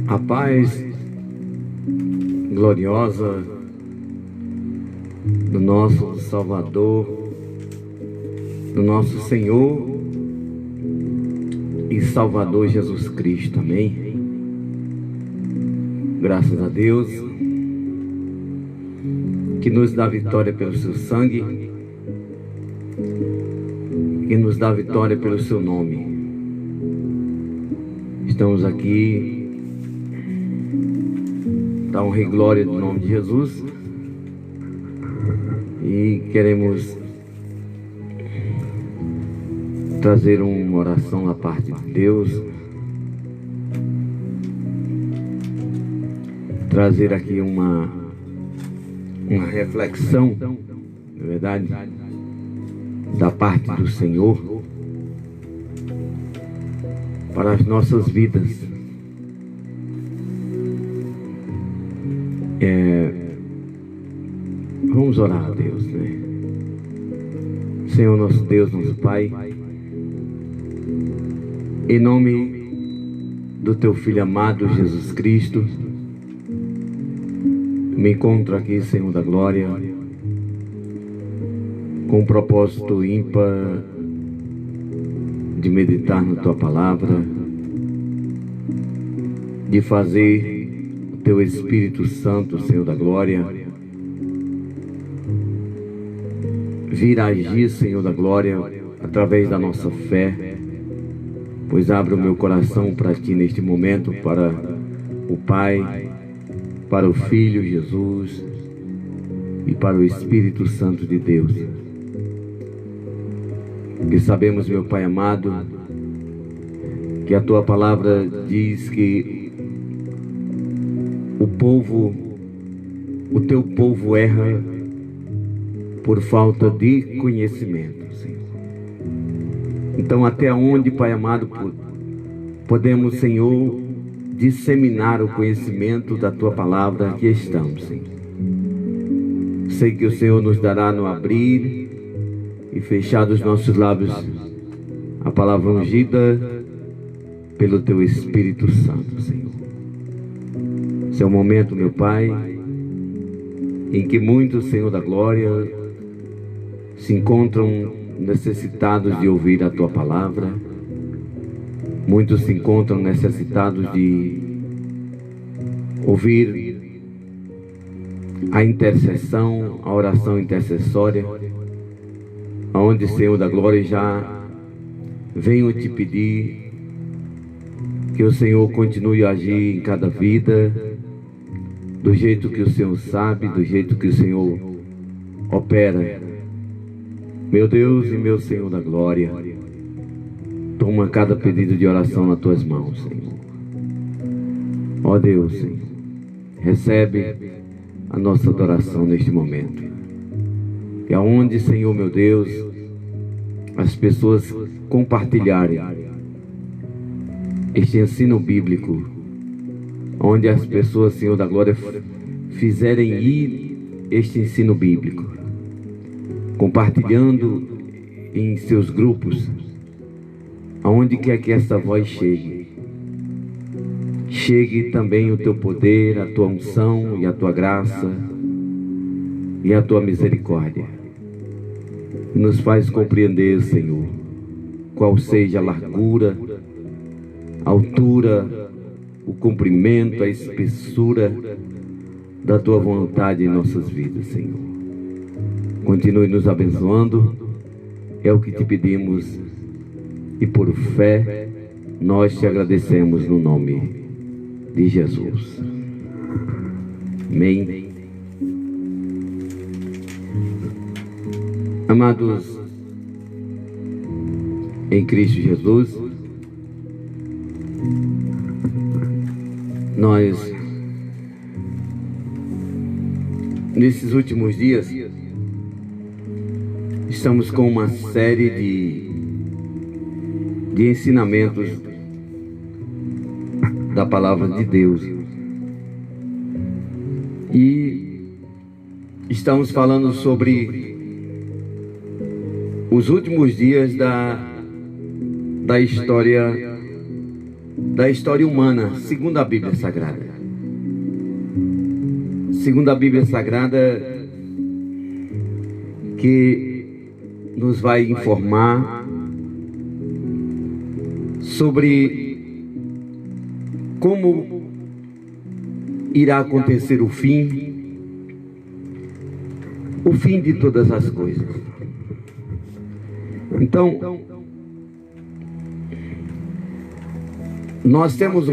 A paz gloriosa do nosso Salvador, do nosso Senhor e Salvador Jesus Cristo, amém? Graças a Deus, que nos dá vitória pelo seu sangue, que nos dá vitória pelo seu nome. Estamos aqui, dá honra e glória do nome de Jesus, e queremos trazer uma oração da parte de Deus, trazer aqui uma reflexão, na verdade, da parte do Senhor para as nossas vidas. Vamos orar a Deus, né? Senhor nosso Deus, nosso Pai, em nome do Teu Filho amado Jesus Cristo, me encontro aqui, Senhor da Glória, com um propósito ímpar de meditar na Tua Palavra, de fazer o Teu Espírito Santo, Senhor da Glória, vir a agir, Senhor da Glória, através da nossa fé, pois abre o meu coração para Ti neste momento, para o Pai, para o Filho Jesus e para o Espírito Santo de Deus. Que sabemos, meu Pai amado, que a Tua Palavra diz que o Teu povo erra por falta de conhecimento, Senhor. Então, até onde, Pai amado, podemos, Senhor, disseminar o conhecimento da Tua Palavra, aqui estamos, Senhor. Sei que o Senhor nos dará no abrir e fechar dos nossos lábios a palavra ungida pelo Teu Espírito Santo, Senhor. Esse é o momento, meu Pai, em que muitos, Senhor da Glória, se encontram necessitados de ouvir a Tua Palavra. Muitos se encontram necessitados de ouvir a intercessão, a oração intercessória, onde, Senhor da Glória, já venho te pedir que o Senhor continue a agir em cada vida, do jeito que o Senhor sabe, do jeito que o Senhor opera. Meu Deus e meu Senhor da Glória, toma cada pedido de oração nas Tuas mãos, Senhor. Ó Deus, Senhor, recebe a nossa adoração neste momento. E aonde, Senhor, meu Deus, as pessoas compartilharem este ensino bíblico, onde as pessoas, Senhor da Glória, fizerem ir este ensino bíblico, compartilhando em seus grupos, aonde quer que essa voz chegue, chegue também o Teu poder, a Tua unção e a Tua graça e a Tua misericórdia. Nos faz compreender, Senhor, qual seja a largura, a altura, o comprimento, a espessura da Tua vontade em nossas vidas, Senhor. Continue nos abençoando, é o que te pedimos, e por fé nós te agradecemos no nome de Jesus. Amém. Amados em Cristo Jesus, nós, nesses últimos dias, estamos com uma série de ensinamentos da Palavra de Deus. E estamos falando sobre os últimos dias da história da história humana, segundo a Bíblia Sagrada. Segundo a Bíblia Sagrada, que nos vai informar sobre como irá acontecer o fim de todas as coisas. Então, nós temos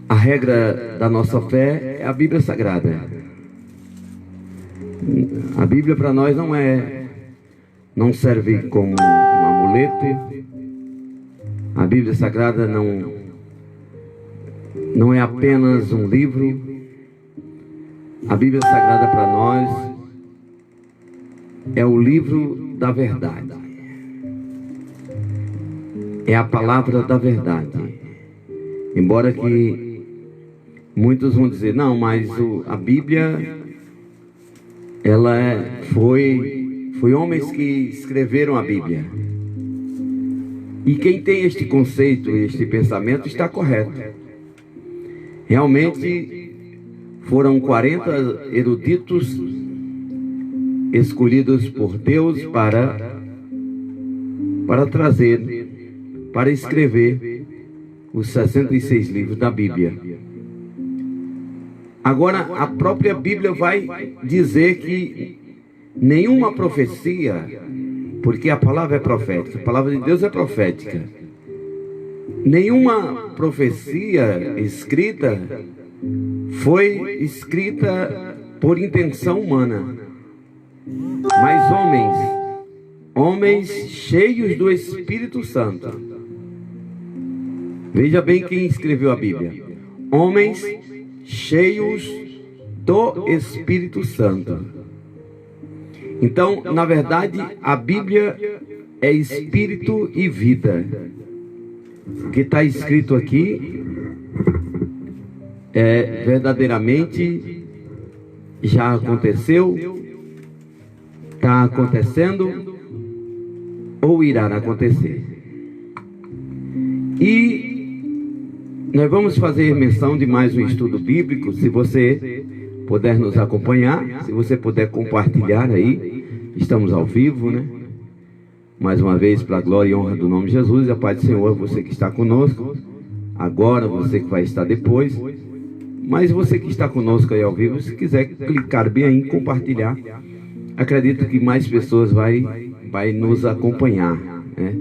a regra da nossa fé é a Bíblia Sagrada. A Bíblia para nós não serve como um amuleto. A Bíblia Sagrada não é apenas um livro. A Bíblia Sagrada para nós é o livro da verdade. É a palavra da verdade. Embora que muitos vão dizer, não, mas a Bíblia, foi homens que escreveram a Bíblia. E quem tem este conceito, este pensamento, está correto. Realmente foram 40 eruditos escolhidos por Deus para trazer, para escrever os 66 livros da Bíblia. Agora, a própria Bíblia vai dizer que nenhuma profecia, porque a palavra é profética, a palavra de Deus é profética, nenhuma profecia escrita foi escrita por intenção humana, mas homens cheios do Espírito Santo. Veja bem quem escreveu a Bíblia: homens cheios do Espírito Santo. Então, na verdade, a Bíblia é espírito e vida. O que está escrito aqui verdadeiramente já aconteceu, está acontecendo ou irá acontecer. E nós vamos fazer menção de mais um estudo bíblico. Se você puder nos acompanhar, se você puder compartilhar aí, estamos ao vivo, né? Mais uma vez, para a glória e honra do nome de Jesus, a paz do Senhor, você que está conosco agora, você que vai estar depois, mas você que está conosco aí ao vivo, se quiser clicar bem aí em compartilhar, acredito que mais pessoas vai nos acompanhar, né?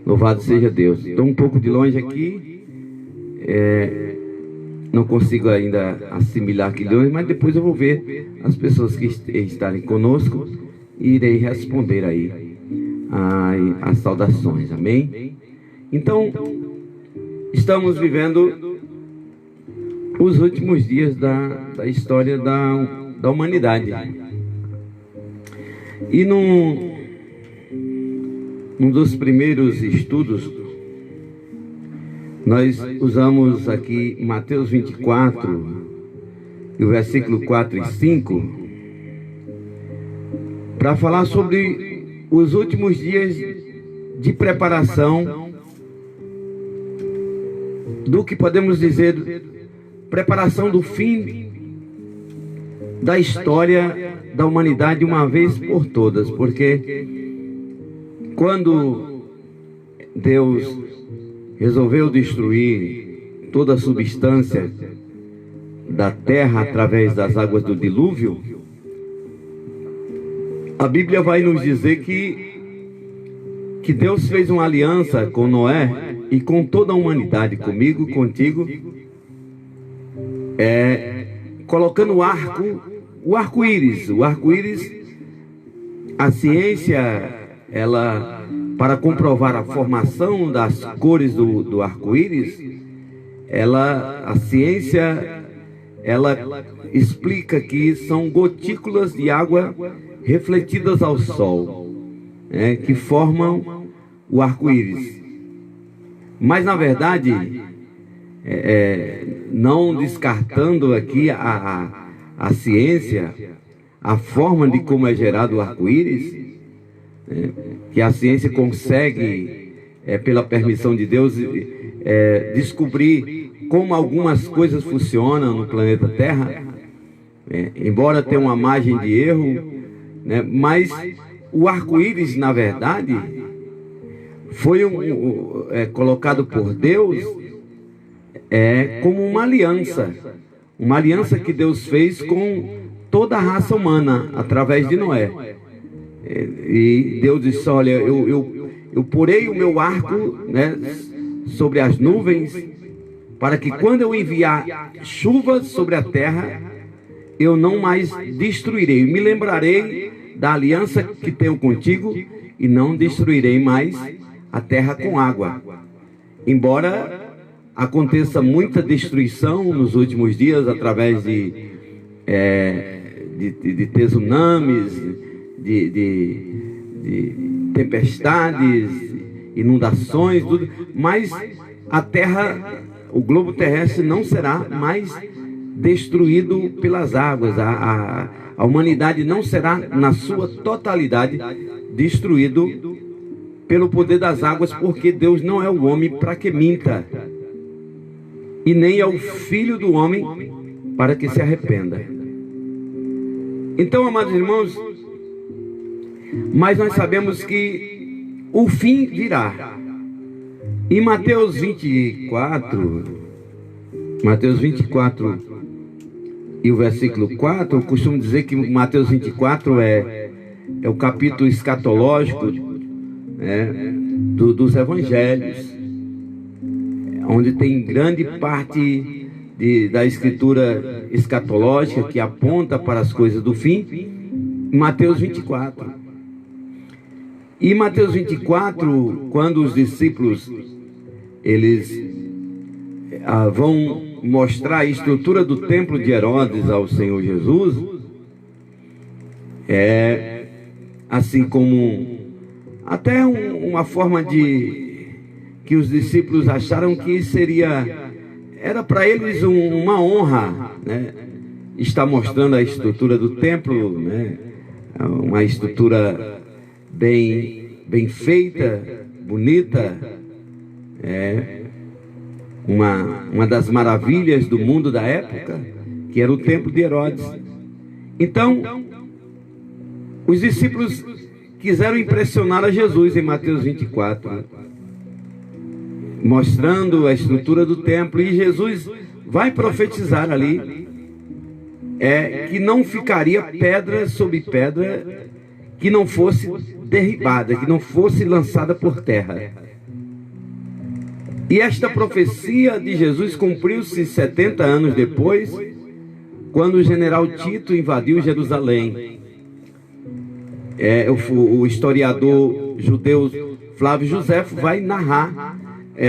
Louvado seja Deus. Estou um pouco de longe aqui, não consigo ainda assimilar aqui de longe, mas depois eu vou ver as pessoas que estarem conosco e irei responder aí as saudações, amém? Então, estamos vivendo os últimos dias da história da humanidade. E num dos primeiros estudos, nós usamos aqui Mateus 24, e o versículo 4 e 5, para falar sobre os últimos dias de preparação do que podemos dizer, preparação do fim da história da humanidade uma vez por todas, porque quando Deus resolveu destruir toda a substância da terra através das águas do dilúvio, a Bíblia vai nos dizer que Deus fez uma aliança com Noé e com toda a humanidade, comigo, contigo, colocando o arco-íris. O arco-íris, a ciência, ela, para comprovar a formação das cores do arco-íris, a ciência, ela explica que são gotículas de água refletidas ao sol, que formam o arco-íris. Mas, na verdade, não descartando aqui a ciência, a forma de como é gerado o arco-íris, que a ciência consegue pela permissão de Deus, descobrir como algumas coisas funcionam no planeta Terra, embora tenha uma margem de erro, né, mas o arco-íris, na verdade, foi colocado por Deus como uma aliança que Deus fez com toda a raça humana através de Noé. E Deus disse: olha, eu porei o meu arco, né, sobre as nuvens, para que quando eu enviar chuva sobre a terra, eu não mais destruirei. Me lembrarei da aliança que tenho contigo e não destruirei mais a terra com água. Embora aconteça muita destruição nos últimos dias através de tsunamis, de tempestades, inundações, tudo, mas a terra, o globo terrestre não será mais destruído pelas águas. A humanidade não será na sua totalidade destruído pelo poder das águas, porque Deus não é o homem para que minta, e nem é o filho do homem para que se arrependa. Então, amados irmãos, mas nós sabemos que o fim virá. Em Mateus 24 e o versículo 4, eu costumo dizer que Mateus 24 é o capítulo escatológico, dos evangelhos, onde tem grande parte da escritura escatológica que aponta para as coisas do fim. Mateus 24. E Mateus 24, quando os discípulos eles vão mostrar a estrutura do templo de Herodes ao Senhor Jesus, assim como até uma forma que os discípulos acharam que era para eles uma honra, né, estar mostrando a estrutura do templo, né, uma estrutura bem feita, bonita, uma das maravilhas do mundo da época, que era o templo de Herodes. Então, os discípulos quiseram impressionar a Jesus em Mateus 24, mostrando a estrutura do templo, e Jesus vai profetizar ali que não ficaria pedra sobre pedra que não fosse derribada, que não fosse lançada por terra. E esta profecia de Jesus cumpriu-se 70 anos depois, quando o general Tito invadiu Jerusalém. O historiador judeu Flávio Joséfo vai narrar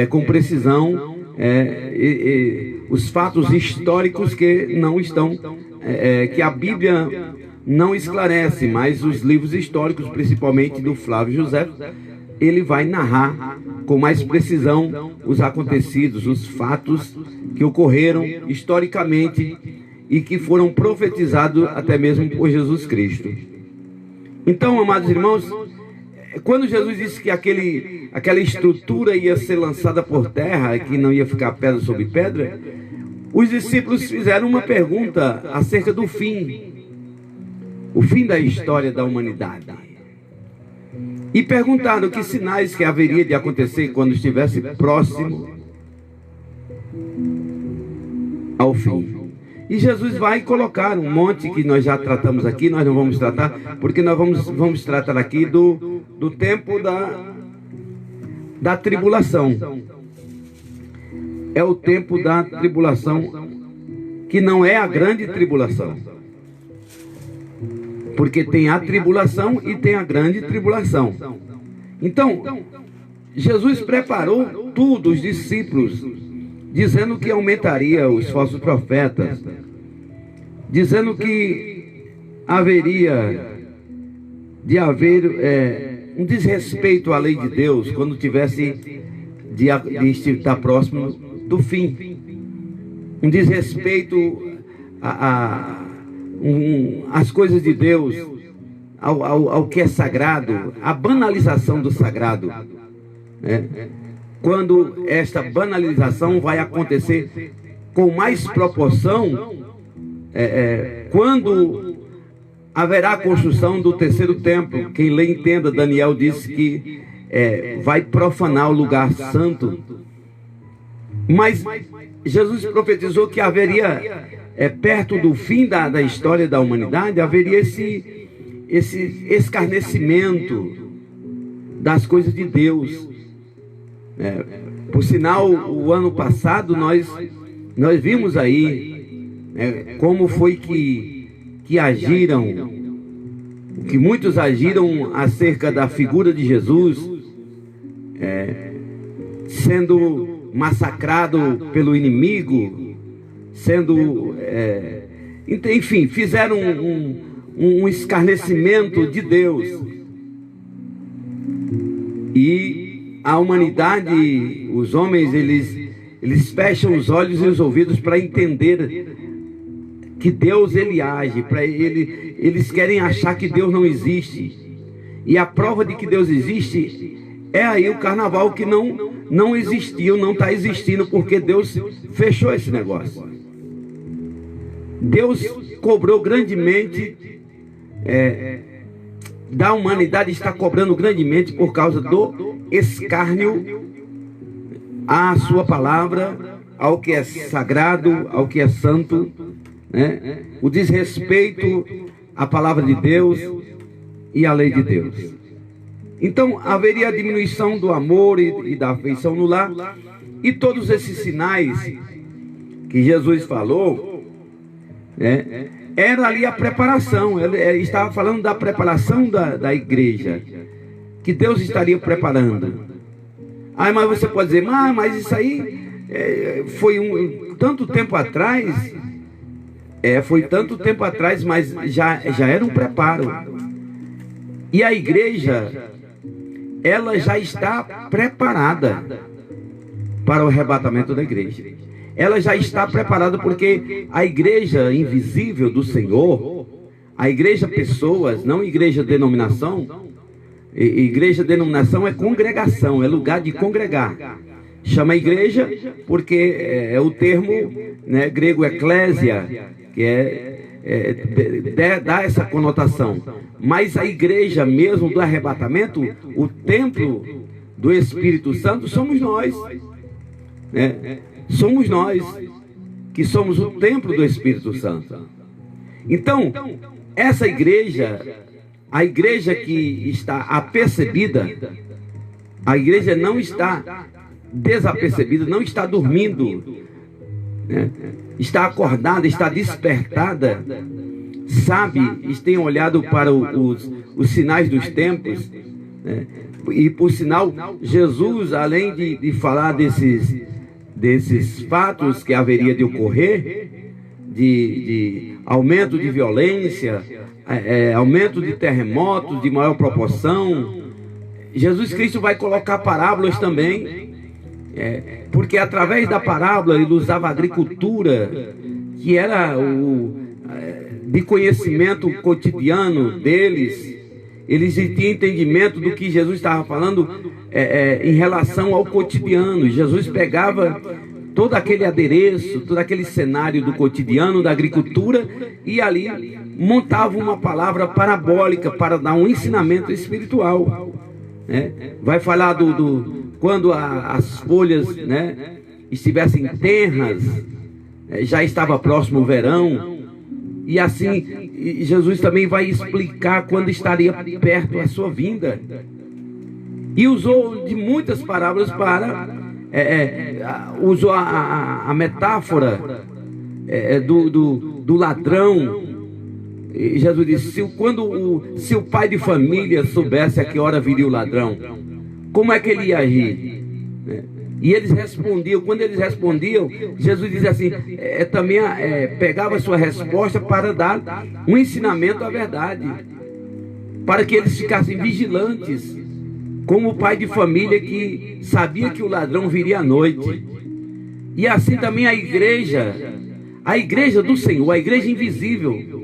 com precisão os fatos históricos que não estão, que a Bíblia não esclarece, mas os livros históricos, principalmente do Flávio Joséfo, ele vai narrar com mais precisão os acontecidos, os fatos que ocorreram historicamente e que foram profetizados até mesmo por Jesus Cristo. Então, amados irmãos, quando Jesus disse que aquela estrutura ia ser lançada por terra, que não ia ficar pedra sobre pedra, os discípulos fizeram uma pergunta acerca do fim, o fim da história da humanidade. E perguntaram que sinais que haveria de acontecer quando estivesse próximo ao fim. E Jesus vai colocar um monte que nós já tratamos aqui, nós não vamos tratar, porque nós vamos tratar aqui do tempo da tribulação. É o tempo da tribulação, que não é a grande tribulação. Porque tem a tribulação e tem a grande tribulação. Então, Jesus preparou tudo, os discípulos, dizendo que aumentaria os falsos profetas, dizendo que haveria de haver um desrespeito à lei de Deus quando tivesse de estar próximo do fim, um desrespeito às coisas de Deus, ao que é sagrado, a banalização do sagrado. né? Quando esta banalização vai acontecer com mais proporção, quando haverá a construção do terceiro templo. Quem lê entenda, Daniel disse que vai profanar o lugar santo. Mas Jesus profetizou que haveria, perto do fim da história da humanidade, haveria esse escarnecimento das coisas de Deus. Por sinal, o ano passado nós vimos aí como foi que agiram, que muitos agiram acerca da figura de Jesus, sendo massacrado pelo inimigo, sendo, enfim, fizeram um escarnecimento de Deus. E a humanidade, os homens, eles fecham os olhos e os ouvidos para entender que Deus, ele age. Eles querem achar que Deus não existe. E a prova de que Deus existe é aí o carnaval, que não existiu, não está existindo, porque Deus fechou esse negócio. Deus cobrou grandemente da humanidade, está cobrando grandemente por causa do escárnio à sua palavra, ao que é sagrado, ao que é santo, né? O desrespeito à palavra de Deus e à lei de Deus. Então haveria a diminuição do amor e da afeição no lar, e todos esses sinais que Jesus falou, era ali a preparação. Ele estava falando da preparação da igreja, que Deus estaria preparando. Mas você pode dizer, mas isso aí foi tanto tempo atrás. Foi tanto tempo atrás, mas já era um preparo. E a igreja, ela já está preparada para o arrebatamento da igreja. Ela já está preparada, porque a igreja invisível do Senhor, a igreja pessoas, não igreja denominação. Igreja denominação é congregação, é lugar de congregar. Chama igreja porque é o termo, né, grego eclésia, que dá essa conotação. Mas a igreja mesmo do arrebatamento, o templo do Espírito Santo, somos nós, né? Somos nós que somos o templo do Espírito Santo. Então, essa igreja, a igreja que está apercebida, a igreja não está desapercebida, não está dormindo, né? Está acordada, está despertada, sabe, tem olhado para os sinais dos tempos, né? E por sinal, Jesus, além de falar desses fatos que haveria de ocorrer, de aumento de violência, aumento de terremotos de maior proporção, Jesus Cristo vai colocar parábolas também, porque através da parábola ele usava a agricultura, que era de conhecimento cotidiano deles. Eles tinham entendimento do que Jesus estava falando em relação ao cotidiano. Jesus pegava todo aquele adereço, todo aquele cenário do cotidiano, da agricultura, e ali montava uma palavra parabólica para dar um ensinamento espiritual, né? Vai falar quando as folhas, né, estivessem tenras, já estava próximo o verão, e assim Jesus também vai explicar quando estaria perto a sua vinda. E usou de muitas parábolas usou a metáfora do ladrão. E Jesus disse, se o pai de família soubesse a que hora viria o ladrão, como é que ele ia agir? E eles respondiam. Quando eles respondiam, Jesus dizia assim, também pegava a sua resposta para dar um ensinamento à verdade, para que eles ficassem vigilantes, como o pai de família que sabia que o ladrão viria à noite. E assim também a igreja do Senhor, a igreja invisível,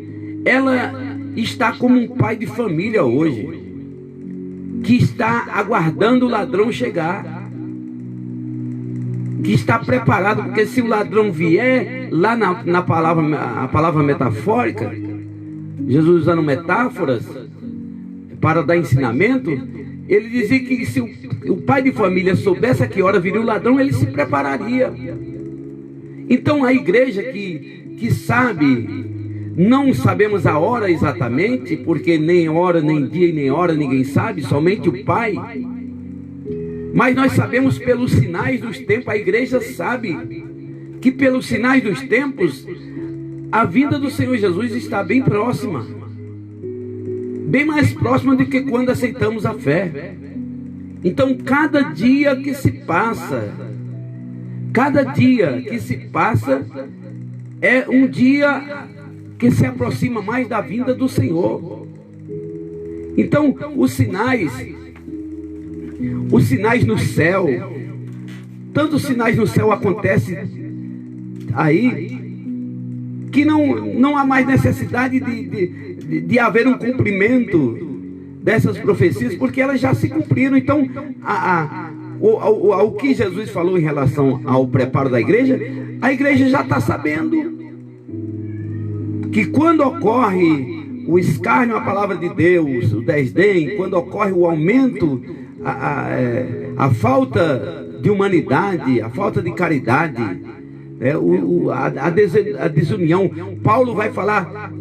ela está como um pai de família hoje, que está aguardando o ladrão chegar. que está preparado, porque se o ladrão vier lá a palavra metafórica, Jesus usando metáforas para dar ensinamento, ele dizia que se o pai de família soubesse a que hora viria o ladrão, ele se prepararia. Então a igreja que sabe, não sabemos a hora exatamente, porque nem hora, nem dia e nem hora ninguém sabe, somente o Pai. Mas nós sabemos pelos sinais dos tempos, a igreja sabe que pelos sinais dos tempos, a vinda do Senhor Jesus está bem próxima. Bem mais próxima do que quando aceitamos a fé. Então cada dia que se passa, é um dia que se aproxima mais da vinda do Senhor. Então os sinais no céu, tantos sinais no céu acontecem aí, que não há mais necessidade de haver um cumprimento dessas profecias, porque elas já se cumpriram. Então o que Jesus falou em relação ao preparo da igreja, a igreja já está sabendo que quando ocorre o escárnio à palavra de Deus, o desdém, quando ocorre o aumento, a falta de humanidade, a falta de caridade, a desunião. Paulo vai falar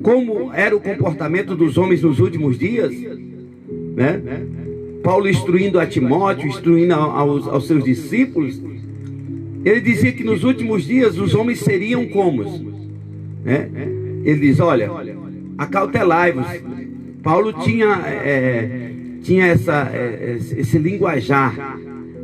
como era o comportamento dos homens nos últimos dias, né? Paulo instruindo a Timóteo, instruindo aos seus discípulos, ele dizia que nos últimos dias os homens seriam como, né? Ele diz, olha, acautelai-vos. Paulo tinha esse linguajar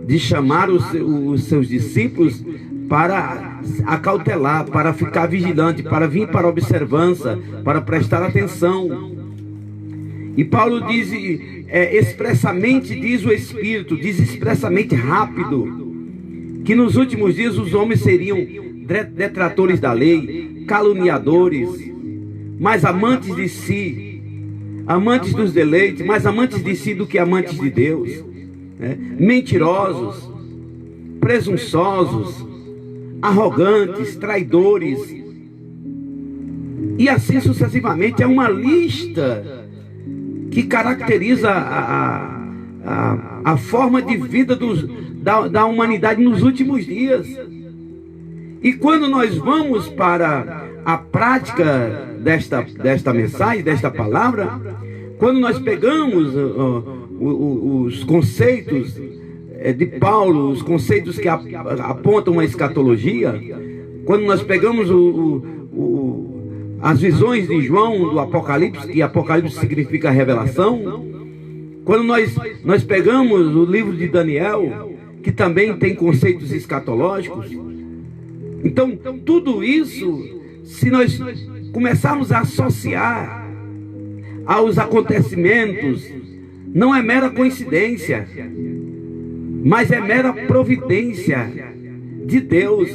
de chamar os seus discípulos para acautelar, para ficar vigilante, para vir para a observância, para prestar atenção. E Paulo diz expressamente, diz o Espírito, diz expressamente rápido, que nos últimos dias os homens seriam detratores da lei, caluniadores, mais amantes de si, amantes dos deleites, mais amantes de si do que amantes de Deus, né? Mentirosos, presunçosos, arrogantes, traidores, e assim sucessivamente. É uma lista que caracteriza a forma de vida da humanidade nos últimos dias. E quando nós vamos para a prática desta mensagem, desta palavra, quando nós pegamos os conceitos de Paulo, os conceitos que apontam a escatologia, quando nós pegamos as visões de João do Apocalipse, que Apocalipse significa revelação, quando nós pegamos o livro de Daniel, que também tem conceitos escatológicos, então tudo isso, se nós começarmos a associar aos acontecimentos, não é mera coincidência, mas é mera providência de Deus.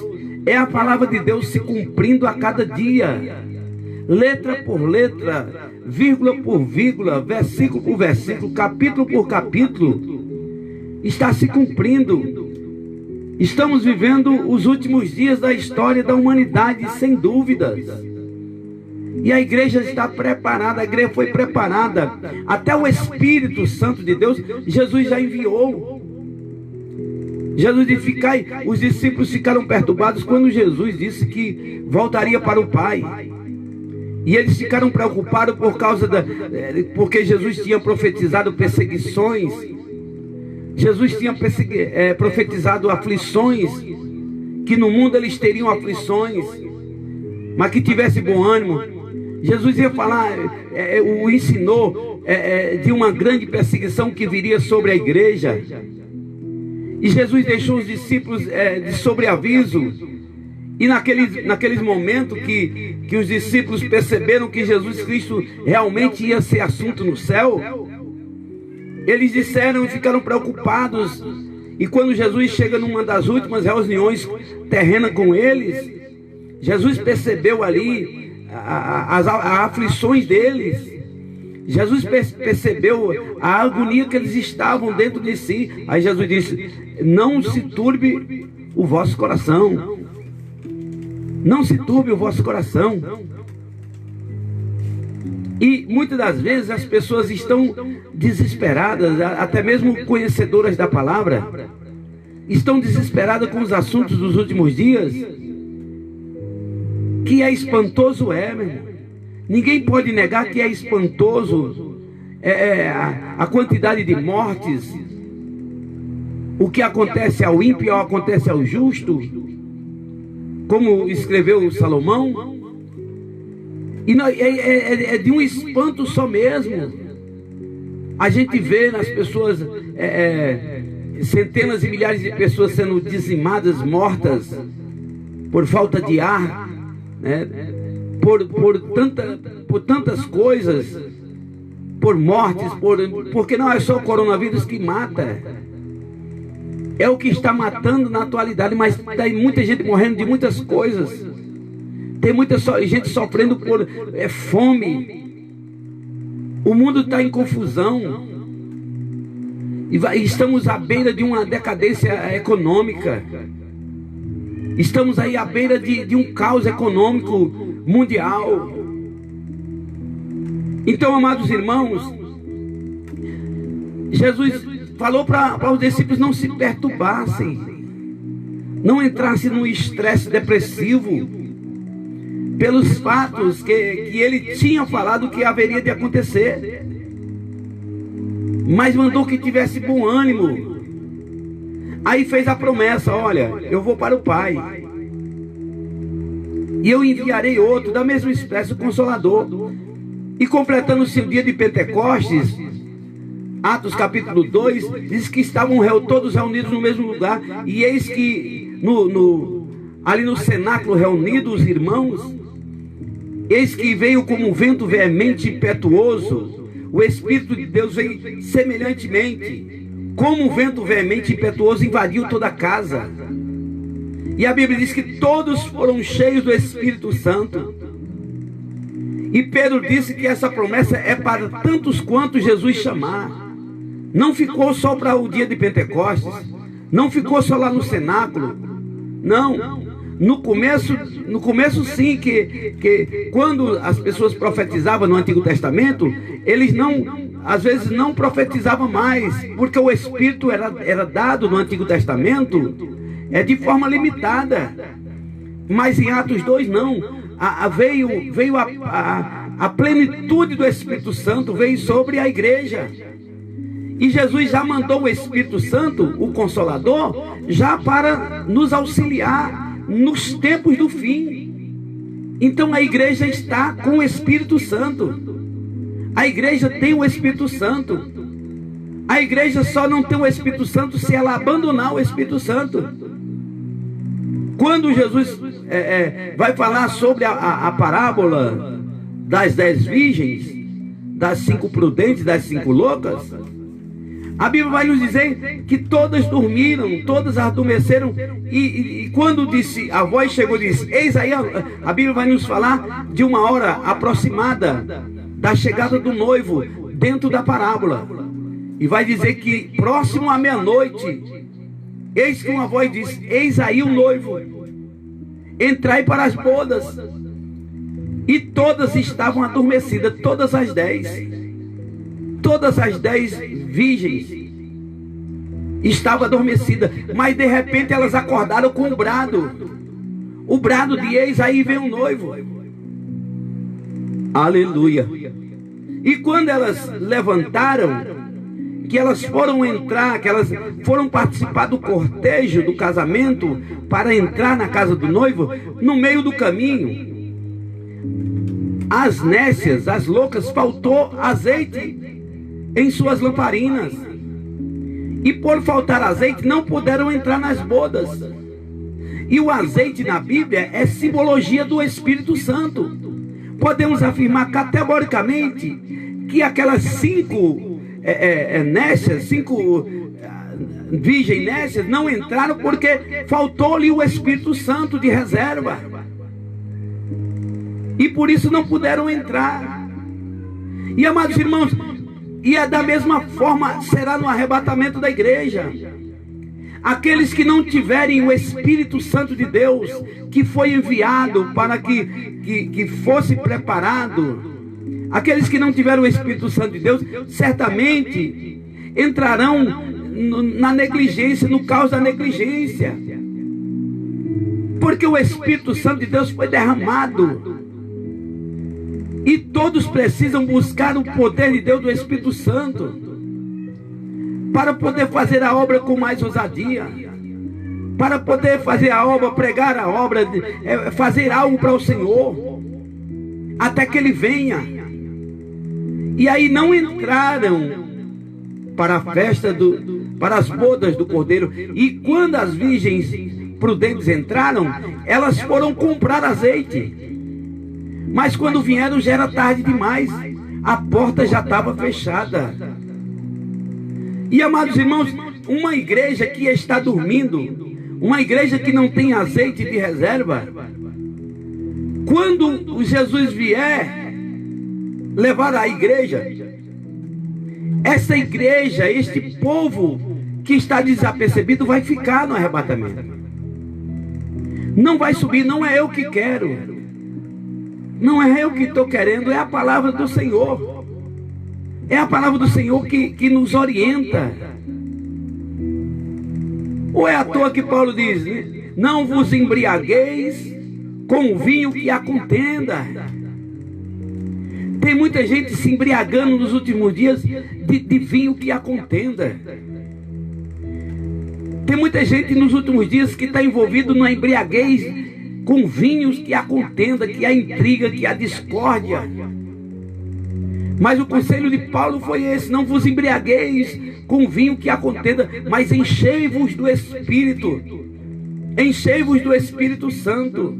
É a palavra de Deus se cumprindo a cada dia, letra por letra, vírgula por vírgula, versículo por versículo, capítulo por capítulo, está se cumprindo. Estamos vivendo os últimos dias da história da humanidade, sem dúvidas. E a igreja está preparada, a igreja foi preparada. Até o Espírito Santo de Deus, Jesus já enviou. Jesus disse, os discípulos ficaram perturbados quando Jesus disse que voltaria para o Pai. E eles ficaram preocupados porque Jesus tinha profetizado perseguições. Jesus tinha profetizado aflições, que no mundo eles teriam aflições, mas que tivesse bom ânimo. Jesus ia falar, o ensinou de uma grande perseguição que viria sobre a igreja. E Jesus deixou os discípulos de sobreaviso. E naqueles momentos que os discípulos perceberam que Jesus Cristo realmente ia ser assunto no céu, eles disseram e ficaram preocupados. E quando Jesus chega numa das últimas reuniões terrenas com eles, Jesus percebeu ali as aflições deles. Jesus percebeu a agonia que eles estavam dentro de si. Aí Jesus disse: não se turbe o vosso coração. Não se turbe o vosso coração. E muitas das vezes as pessoas estão desesperadas, até mesmo conhecedoras da palavra, estão desesperadas com os assuntos dos últimos dias. Que é espantoso, meu irmão. Ninguém pode negar que é espantoso a quantidade de mortes. O que acontece ao ímpio acontece ao justo, como escreveu Salomão. E é de um espanto só mesmo. A gente vê nas pessoas centenas e milhares de pessoas sendo dizimadas, mortas por falta de ar, né? por tantas coisas, por mortes, porque não é só o coronavírus que mata, é o que está matando na atualidade, mas tem muita gente morrendo de muitas coisas, tem muita gente sofrendo por fome, o mundo está em confusão, e estamos à beira de uma decadência econômica, estamos aí à beira de um caos econômico mundial. Então, amados irmãos, Jesus falou para os discípulos não se perturbassem, não entrassem num estresse depressivo pelos fatos que ele tinha falado que haveria de acontecer, mas mandou que tivesse bom ânimo. Aí fez a promessa: olha, eu vou para o Pai, e eu enviarei outro, da mesma espécie, o Consolador. E completando-se o dia de Pentecostes, Atos capítulo 2, diz que estavam todos reunidos no mesmo lugar. E eis que ali no cenáculo reunidos os irmãos, eis que veio como um vento veemente e impetuoso. O Espírito de Deus veio semelhantemente, como um vento veemente e impetuoso, invadiu toda a casa. E a Bíblia diz que todos foram cheios do Espírito Santo. E Pedro disse que essa promessa é para tantos quantos Jesus chamar. Não ficou só para o dia de Pentecostes, não ficou só lá no cenáculo. Não, no começo sim, que quando as pessoas profetizavam no Antigo Testamento, eles às vezes não profetizavam mais, porque o Espírito era dado no Antigo Testamento de forma limitada. Mas em Atos 2 não, veio a plenitude do Espírito Santo, veio sobre a igreja. E Jesus já mandou o Espírito Santo, o Consolador, já para nos auxiliar nos tempos do fim. Então a igreja está com o Espírito Santo. A igreja tem o Espírito Santo. A igreja só não tem o Espírito Santo se ela abandonar o Espírito Santo. Quando Jesus vai falar sobre a parábola das 10 virgens, das 5 prudentes, das 5 loucas, a Bíblia vai nos dizer que todas dormiram, todas adormeceram, e quando a voz chegou e disse: eis aí, a Bíblia vai nos falar de uma hora aproximada da chegada do noivo dentro da parábola, e vai dizer que próximo à meia-noite, eis que uma voz diz: eis aí o noivo, entrai para as bodas. E todas estavam adormecidas, todas as 10 virgens estavam adormecidas, mas de repente elas acordaram com o brado de eis aí vem o noivo. Aleluia. E quando elas levantaram, que elas foram entrar, que elas foram participar do cortejo, do casamento, para entrar na casa do noivo, no meio do caminho, as nécias, as loucas, faltou azeite em suas lamparinas, e por faltar azeite não puderam entrar nas bodas. E o azeite na Bíblia é simbologia do Espírito Santo. Podemos afirmar categoricamente que aquelas 5 nécias, 5 virgens nécias não entraram porque faltou-lhe o Espírito Santo de reserva, e por isso não puderam entrar. E amados irmãos, e é da mesma forma será no arrebatamento da igreja. Aqueles que não tiverem o Espírito Santo de Deus, que foi enviado para que fosse preparado, aqueles que não tiveram o Espírito Santo de Deus, certamente entrarão na negligência, no caos da negligência. Porque o Espírito Santo de Deus foi derramado. E todos precisam buscar o poder de Deus, do Espírito Santo, para poder fazer a obra com mais ousadia, para poder fazer a obra, pregar a obra, fazer algo para o Senhor, até que Ele venha. E aí não entraram para a festa para as bodas do Cordeiro. E quando as virgens prudentes entraram, elas foram comprar azeite. Mas quando vieram já era tarde demais, a porta já estava fechada. E amados irmãos, uma igreja que está dormindo, uma igreja que não tem azeite de reserva, quando Jesus vier levar a igreja, essa igreja, este povo que está desapercebido vai ficar no arrebatamento. Não vai subir, não é eu que quero, não é eu que estou querendo, é a palavra do Senhor. É a palavra do Senhor que nos orienta. Ou é à toa que Paulo diz, né? Não vos embriagueis com o vinho que há contenda. Tem muita gente se embriagando nos últimos dias de vinho que há contenda. Tem muita gente nos últimos dias que está envolvido na embriaguez com vinhos que há contenda, que há intriga, que há discórdia. Mas o conselho de Paulo foi esse: não vos embriagueis com vinho que há contenda, mas enchei-vos do Espírito. Enchei-vos do Espírito Santo.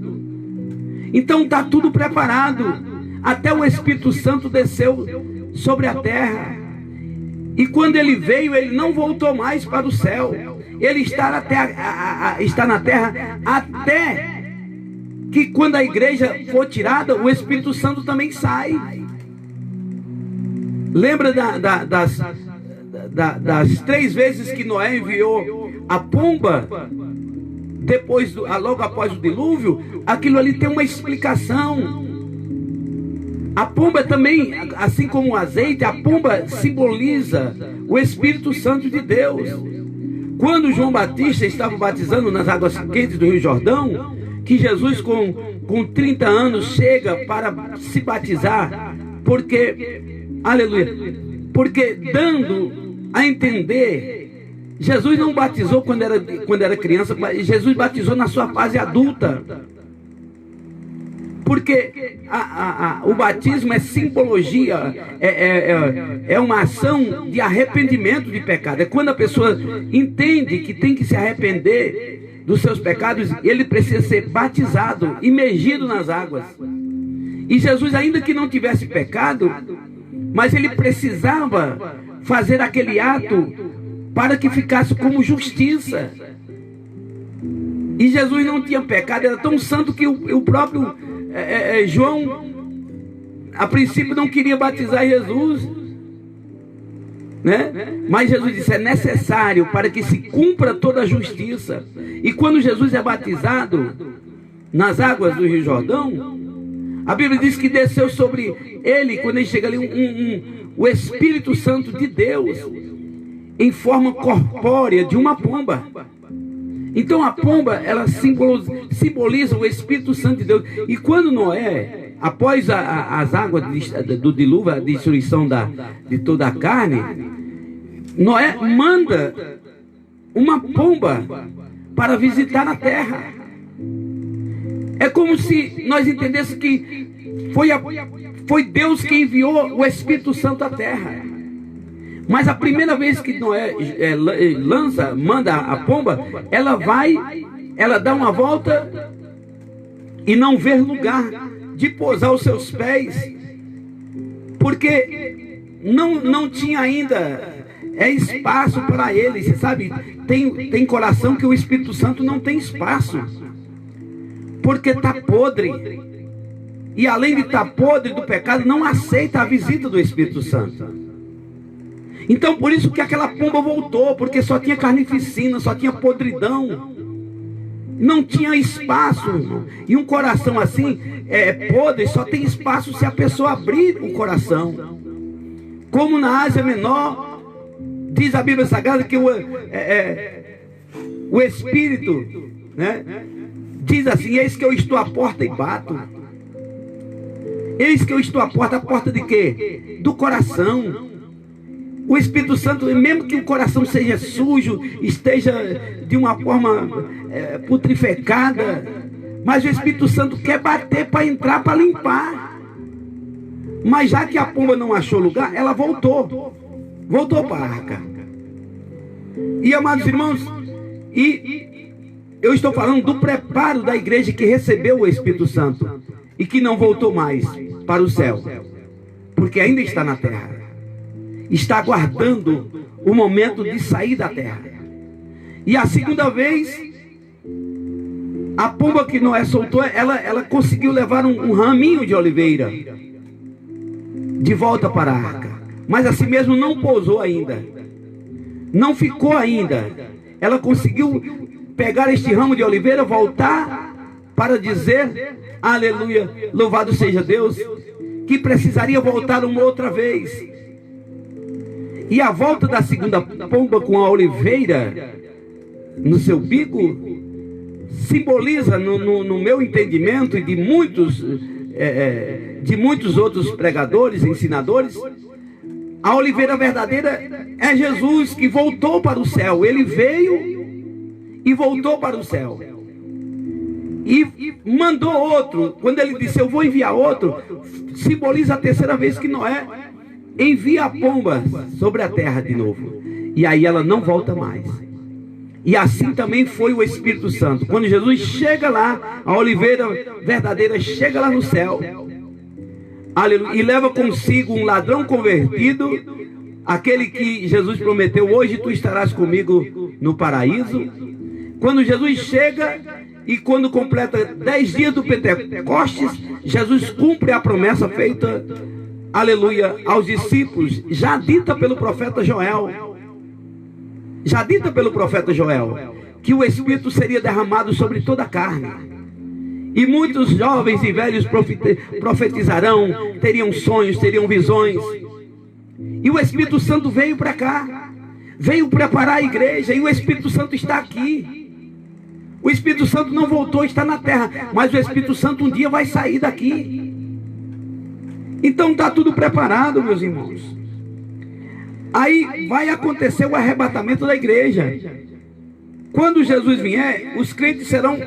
Então está tudo preparado. Até o Espírito Santo desceu sobre a terra. E quando ele veio, ele não voltou mais para o céu. Ele está na terra até que quando a igreja for tirada, o Espírito Santo também sai. Lembra das 3 vezes que Noé enviou a pomba, logo após o dilúvio? Aquilo ali tem uma explicação. A pomba também, assim como o azeite, a pomba simboliza o Espírito Santo de Deus. Quando João Batista estava batizando nas águas quentes do Rio Jordão, que Jesus com 30 anos chega para se batizar, aleluia, porque dando a entender, Jesus não batizou quando era criança, Jesus batizou na sua fase adulta. Porque o batismo é simbologia, é uma ação de arrependimento de pecado. É quando a pessoa entende que tem que se arrepender dos seus pecados, ele precisa ser batizado, imergido nas águas. E Jesus, ainda que não tivesse pecado, mas ele precisava fazer aquele ato para que ficasse como justiça. E Jesus não tinha pecado, era tão santo que o próprio João, a princípio, não queria batizar Jesus, né? Mas Jesus disse: é necessário para que se cumpra toda a justiça. E quando Jesus é batizado nas águas do Rio Jordão, a Bíblia diz que desceu sobre ele, quando ele chega ali, o Espírito Santo de Deus, em forma corpórea de uma pomba. Então a pomba, ela simboliza o Espírito Santo de Deus. E quando Noé, após as águas do dilúvio, a destruição de toda a carne, Noé manda uma pomba para visitar a terra. É como se nós entendêssemos que foi Deus que enviou o Espírito Santo à terra. Mas a primeira vez que Noé manda a pomba, ela dá uma volta e não vê lugar de pousar os seus pés, porque não tinha ainda espaço para ele. Você sabe, tem coração que o Espírito Santo não tem espaço, porque está podre. e além de estar podre do pecado, não aceita a visita do Espírito Santo. Então por isso que aquela pomba voltou, porque só tinha carnificina, só tinha podridão, não tinha espaço, irmão. E um coração assim, podre, só tem espaço se a pessoa abrir o coração. Como na Ásia Menor, diz a Bíblia Sagrada que o Espírito, né, diz assim: eis que eu estou à porta e bato. Eis que eu estou à porta de quê? Do coração. O Espírito Santo, mesmo que o coração seja sujo, esteja de uma forma putrefacada, mas o Espírito Santo quer bater para entrar, para limpar. Mas já que a pomba não achou lugar, ela voltou para a arca. E amados irmãos, e eu estou falando do preparo da igreja que recebeu o Espírito Santo e que não voltou mais para o céu, porque ainda está na terra, está aguardando o momento de sair da terra. E a segunda vez, a pomba que Noé soltou, ela conseguiu levar um raminho de oliveira de volta para a arca, mas assim mesmo não pousou ainda, não ficou ainda. Ela conseguiu pegar este ramo de oliveira, voltar para dizer: aleluia, louvado seja Deus, que precisaria voltar uma outra vez. E a volta da segunda pomba com a oliveira no seu bico simboliza, no meu entendimento e de muitos outros pregadores, ensinadores, a oliveira verdadeira é Jesus, que voltou para o céu. Ele veio e voltou para o céu, e mandou outro. Quando ele disse: eu vou enviar outro, simboliza a terceira vez que Noé envia a pomba sobre a terra de novo, e aí ela não volta mais. E assim também foi o Espírito Santo. Quando Jesus chega lá, a oliveira verdadeira chega lá no céu, aleluia, e leva consigo um ladrão convertido, aquele que Jesus prometeu: hoje tu estarás comigo no paraíso. Quando Jesus chega e quando completa 10 dias do Pentecostes, Jesus cumpre a promessa feita, aleluia, aos discípulos, já dita pelo profeta Joel, que o Espírito seria derramado sobre toda a carne, e muitos jovens e velhos profetizarão, teriam sonhos, teriam visões. E o Espírito Santo veio para cá, veio preparar a igreja, e o Espírito Santo está aqui. O Espírito Santo não voltou, está na terra, mas o Espírito Santo um dia vai sair daqui. Então está tudo preparado, meus irmãos. Aí vai acontecer o arrebatamento da igreja. Quando Jesus vier, os crentes serão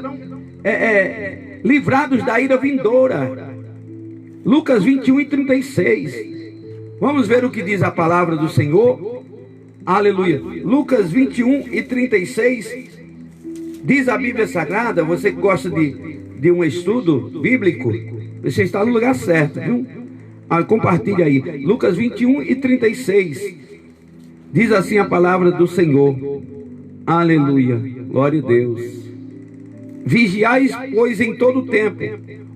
livrados da ira vindoura. Lucas 21:36. Vamos ver o que diz a palavra do Senhor. Aleluia. Lucas 21:36. Diz a Bíblia Sagrada. Você que gosta de um estudo bíblico, você está no lugar certo, viu? Compartilha aí. Lucas 21:36. Diz assim a palavra do Senhor. Aleluia. Glória a Deus. Vigiais, pois, em todo o tempo,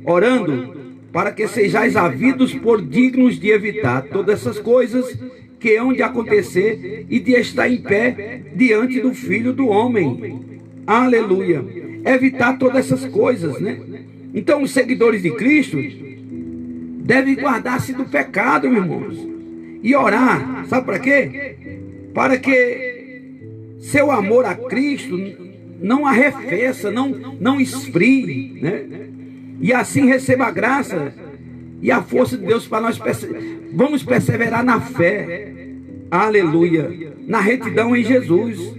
orando, para que sejais havidos por dignos de evitar todas essas coisas que hão de acontecer e de estar em pé diante do Filho do Homem. Aleluia. Evitar todas essas coisas, né? Então os seguidores de Cristo devem guardar-se do pecado, meus irmãos, e orar. Sabe para quê? Para que seu amor a Cristo não arrefeça, não esfrie, né? E assim receba a graça e a força de Deus para nós vamos perseverar na fé, aleluia, na retidão em Jesus.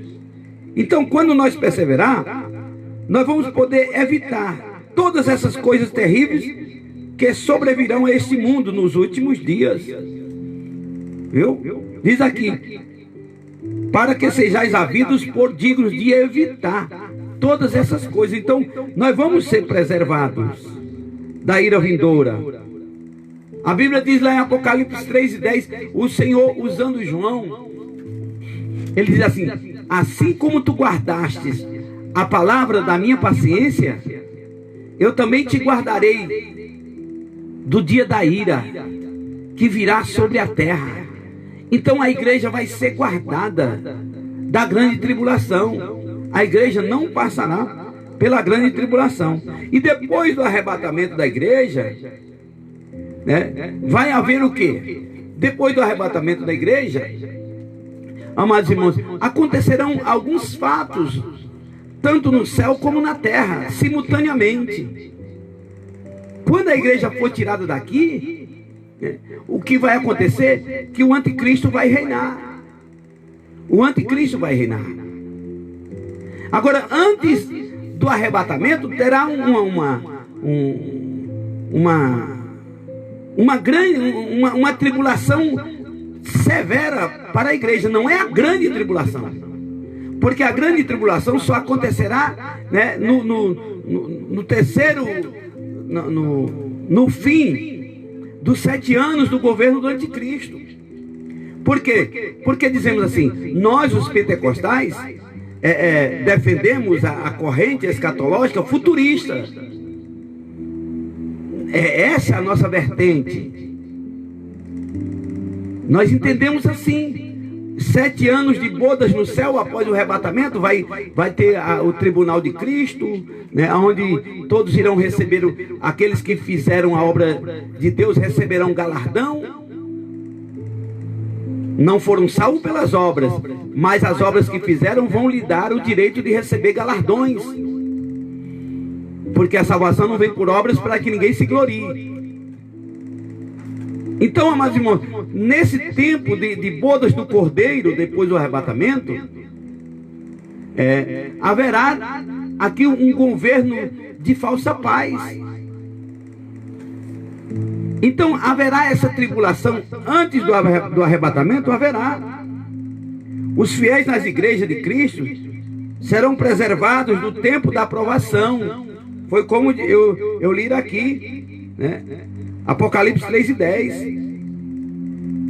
Então, quando nós perseverar, nós vamos poder evitar todas essas coisas terríveis que sobrevirão a este mundo nos últimos dias. Viu? Diz aqui: para que sejais havidos por dignos de evitar todas essas coisas. Então, nós vamos ser preservados da ira vindoura. A Bíblia diz lá em Apocalipse 3:10, o Senhor, usando João, ele diz assim: assim como tu guardastes a palavra da minha paciência, eu também te guardarei do dia da ira que virá sobre a terra. Então a igreja vai ser guardada da grande tribulação. A igreja não passará pela grande tribulação. E depois do arrebatamento da igreja, né, vai haver o quê? Depois do arrebatamento da igreja, amados irmãos, acontecerão alguns fatos, tanto no céu como na terra, simultaneamente. Quando a igreja for tirada daqui, o que vai acontecer? Que o anticristo vai reinar. O anticristo vai reinar. Agora, antes do arrebatamento, terá uma tribulação severa para a igreja. Não é a grande tribulação, porque a grande tribulação só acontecerá, né, no terceiro, no fim dos 7 anos do governo do anticristo. Por quê? Porque dizemos assim, nós os pentecostais defendemos a corrente escatológica futurista. Essa é a nossa vertente. Nós entendemos assim: 7 anos de bodas no céu após o arrebatamento, vai ter o tribunal de Cristo, né, onde todos irão receber, aqueles que fizeram a obra de Deus receberão galardão. Não foram salvos pelas obras, mas as obras que fizeram vão lhe dar o direito de receber galardões, porque a salvação não vem por obras para que ninguém se glorie. Então, amados irmãos, nesse tempo de bodas do Cordeiro, depois do arrebatamento, haverá aqui um governo de falsa paz. Então haverá essa tribulação antes do arrebatamento, haverá. Os fiéis nas igrejas de Cristo serão preservados do tempo da aprovação. Foi como eu li aqui, né? Apocalipse 3:10.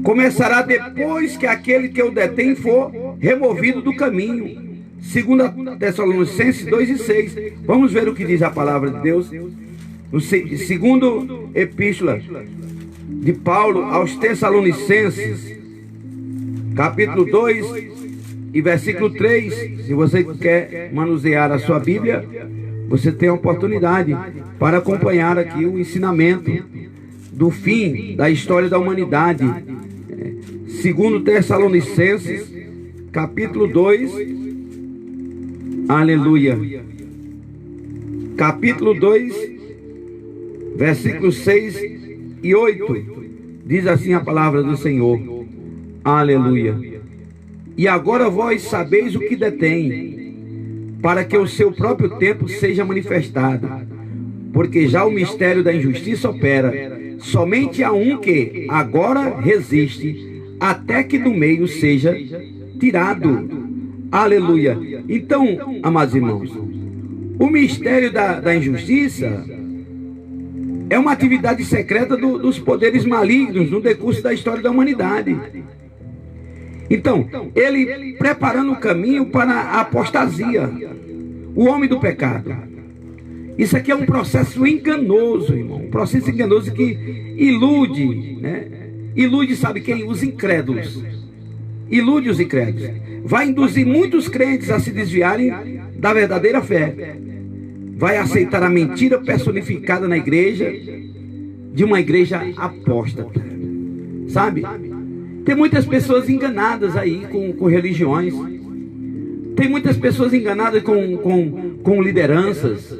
Começará depois que aquele que o detém for removido do caminho. 2 Tessalonicenses 2:6. Vamos ver o que diz a palavra de Deus. No segundo epístola de Paulo aos Tessalonicenses, capítulo 2 e versículo 3. Se você quer manusear a sua Bíblia, você tem a oportunidade para acompanhar aqui o ensinamento do fim da história da humanidade. Segundo Tessalonicenses, capítulo 2, aleluia, capítulo 2, versículos 6 e 8, diz assim a palavra do Senhor, aleluia. E agora vós sabeis o que detém, para que o seu próprio tempo seja manifestado, porque já o mistério da injustiça opera. Somente há um que agora resiste, até que do meio seja tirado, aleluia. Então, amados irmãos, o mistério da injustiça é uma atividade secreta dos poderes malignos no decurso da história da humanidade. Então, ele preparando o caminho para a apostasia, o homem do pecado. Isso aqui é um processo enganoso, irmão. Um processo enganoso que ilude, né? Ilude, sabe quem? Os incrédulos. Ilude os incrédulos. Vai induzir muitos crentes a se desviarem da verdadeira fé. Vai aceitar a mentira personificada na igreja, de uma igreja apóstata. Sabe? Tem muitas pessoas enganadas aí com religiões. Tem muitas pessoas enganadas com lideranças.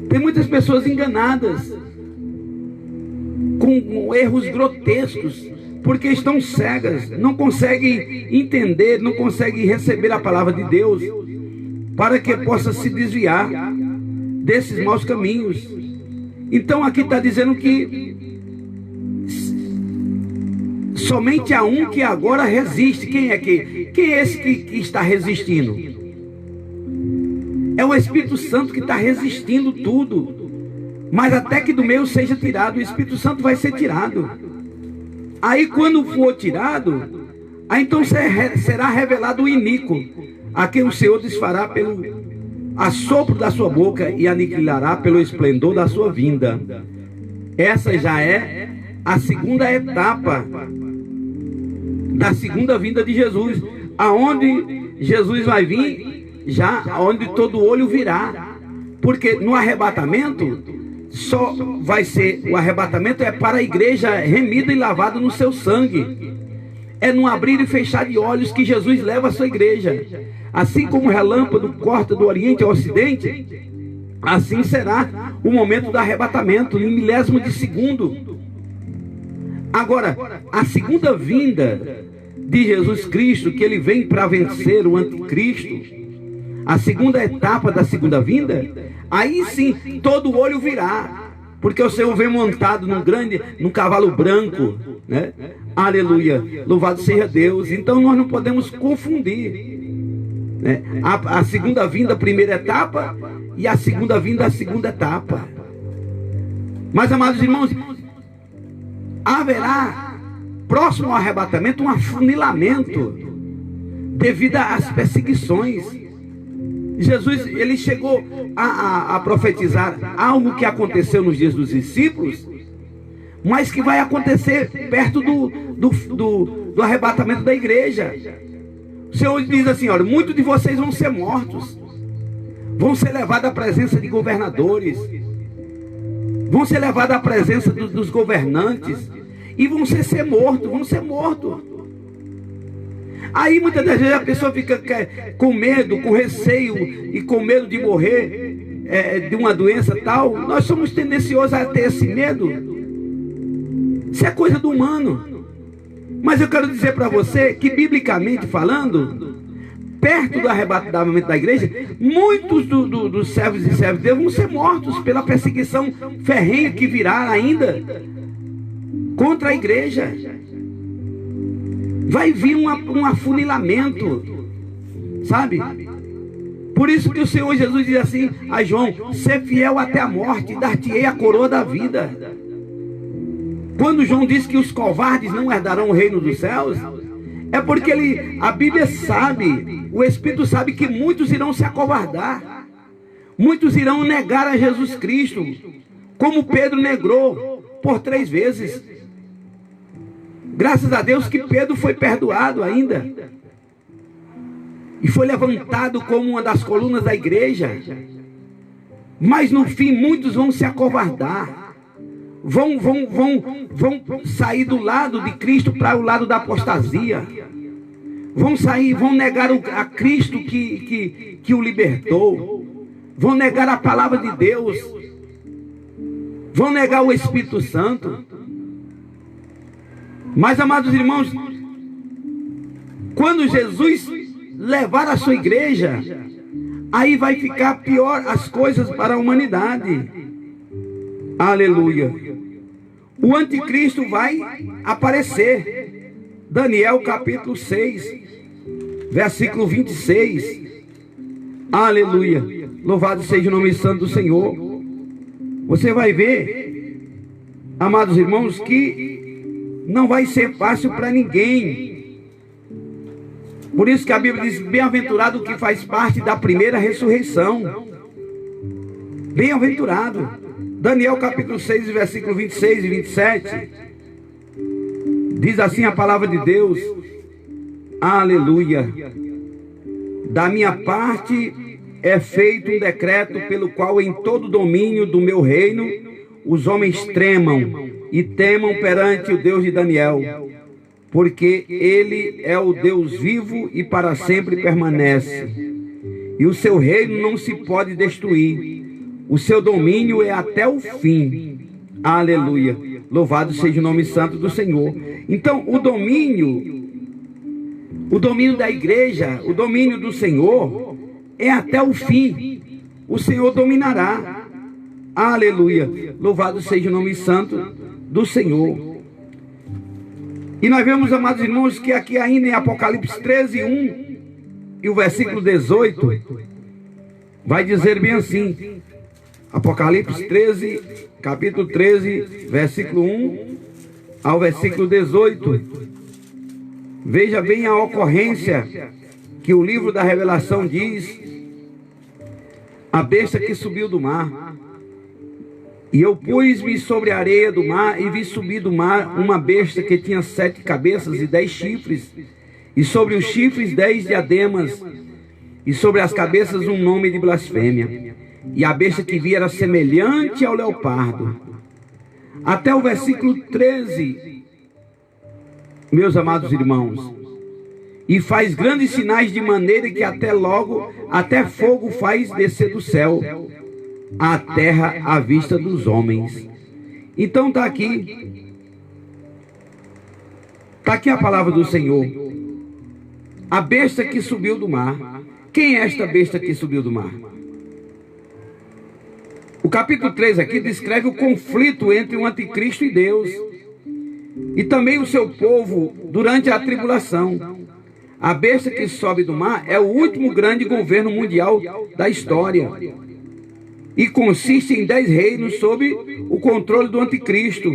Tem muitas pessoas enganadas com erros grotescos, porque estão cegas, não conseguem entender, não conseguem receber a palavra de Deus, para que possa se desviar desses maus caminhos. Então aqui está dizendo que somente há um que agora resiste. Quem é esse que está resistindo? É o Espírito Santo que está resistindo tudo. Mas até que do meio seja tirado, o Espírito Santo vai ser tirado. Aí quando for tirado, aí então será revelado o iníquo, a quem o Senhor desfará pelo assopro da sua boca e aniquilará pelo esplendor da sua vinda. Essa já é a segunda etapa da segunda vinda de Jesus, aonde Jesus vai vir, já onde todo olho virá. Porque no arrebatamento, só vai ser, o arrebatamento é para a igreja remida e lavada no seu sangue. É no abrir e fechar de olhos que Jesus leva a sua igreja. Assim como o relâmpago corta do oriente ao ocidente, assim será o momento do arrebatamento, em milésimo de segundo. Agora, a segunda vinda de Jesus Cristo, que ele vem para vencer o anticristo, a segunda etapa da segunda vinda, aí sim todo olho virá, porque o Senhor vem montado num cavalo branco, né? Aleluia, louvado seja Deus. Então nós não podemos confundir, né? A segunda vinda, a primeira etapa, e a segunda vinda, a segunda etapa. Mas, amados irmãos, haverá, próximo ao arrebatamento, um afunilamento devido às perseguições. Jesus, ele chegou a profetizar algo que aconteceu nos dias dos discípulos, mas que vai acontecer perto do arrebatamento da igreja. O Senhor diz assim: olha, muitos de vocês vão ser mortos, vão ser levados à presença de governadores, vão ser levados à presença dos governantes, e vão ser mortos. Aí muitas das vezes a pessoa fica com medo, com receio e com medo de morrer de uma doença tal. Nós somos tendenciosos a ter esse medo. Isso é coisa do humano. Mas eu quero dizer para você que, biblicamente falando, perto do arrebatamento da igreja, muitos dos servos e servas de Deus vão ser mortos pela perseguição ferrenha que virá ainda contra a igreja. Vai vir um afunilamento, sabe? Por isso que o Senhor Jesus diz assim a João: ser fiel até a morte, dar-te-ei a coroa da vida. Quando João diz que os covardes não herdarão o reino dos céus, é porque a Bíblia sabe, o Espírito sabe que muitos irão se acovardar, muitos irão negar a Jesus Cristo, como Pedro negou por 3 vezes. Graças a Deus que Pedro foi perdoado ainda, e foi levantado como uma das colunas da igreja. Mas no fim muitos vão se acovardar, vão sair do lado de Cristo para o lado da apostasia, vão negar a Cristo que o libertou, vão negar a palavra de Deus, vão negar o Espírito Santo. Mas, amados irmãos, quando Jesus levar a sua igreja, aí vai ficar pior as coisas para a humanidade. Aleluia. O anticristo vai aparecer. Daniel capítulo 6, versículo 26. Aleluia. Louvado seja o nome santo do Senhor. Você vai ver, amados irmãos, que não vai ser fácil para ninguém. Por isso que a Bíblia diz: bem-aventurado o que faz parte da primeira ressurreição. Bem-aventurado. Daniel capítulo 6, versículo 26 e 27. Diz assim a palavra de Deus: aleluia. Da minha parte é feito um decreto pelo qual em todo o domínio do meu reino os homens tremam e temam perante o Deus de Daniel, porque ele é o Deus vivo e para sempre permanece, e o seu reino não se pode destruir, o seu domínio é até o fim. Aleluia. Louvado seja o nome santo do Senhor. Então o domínio da igreja, o domínio do Senhor é até o fim. O Senhor dominará. Aleluia. Louvado seja o nome santo do Senhor. E nós vemos, amados irmãos, que aqui ainda em Apocalipse 13, 1 e o versículo 18 vai dizer bem assim. Apocalipse 13, capítulo 13, versículo 1 ao versículo 18. Veja bem a ocorrência que o livro da Revelação diz: a besta que subiu do mar. E eu pus-me sobre a areia do mar, e vi subir do mar uma besta que tinha 7 cabeças e 10 chifres, e sobre os chifres 10 diademas, e sobre as cabeças um nome de blasfêmia. E a besta que vi era semelhante ao leopardo. Até o versículo 13, meus amados irmãos. E faz grandes sinais de maneira que até fogo faz descer do céu a terra à vista dos homens. Então está aqui a palavra do Senhor. A besta que subiu do mar. Quem é esta besta que subiu do mar? O capítulo 3 aqui descreve o conflito entre o anticristo e Deus, e também o seu povo durante a tribulação. A besta que sobe do mar é o último grande governo mundial da história, e consiste em 10 reinos sob o controle do anticristo.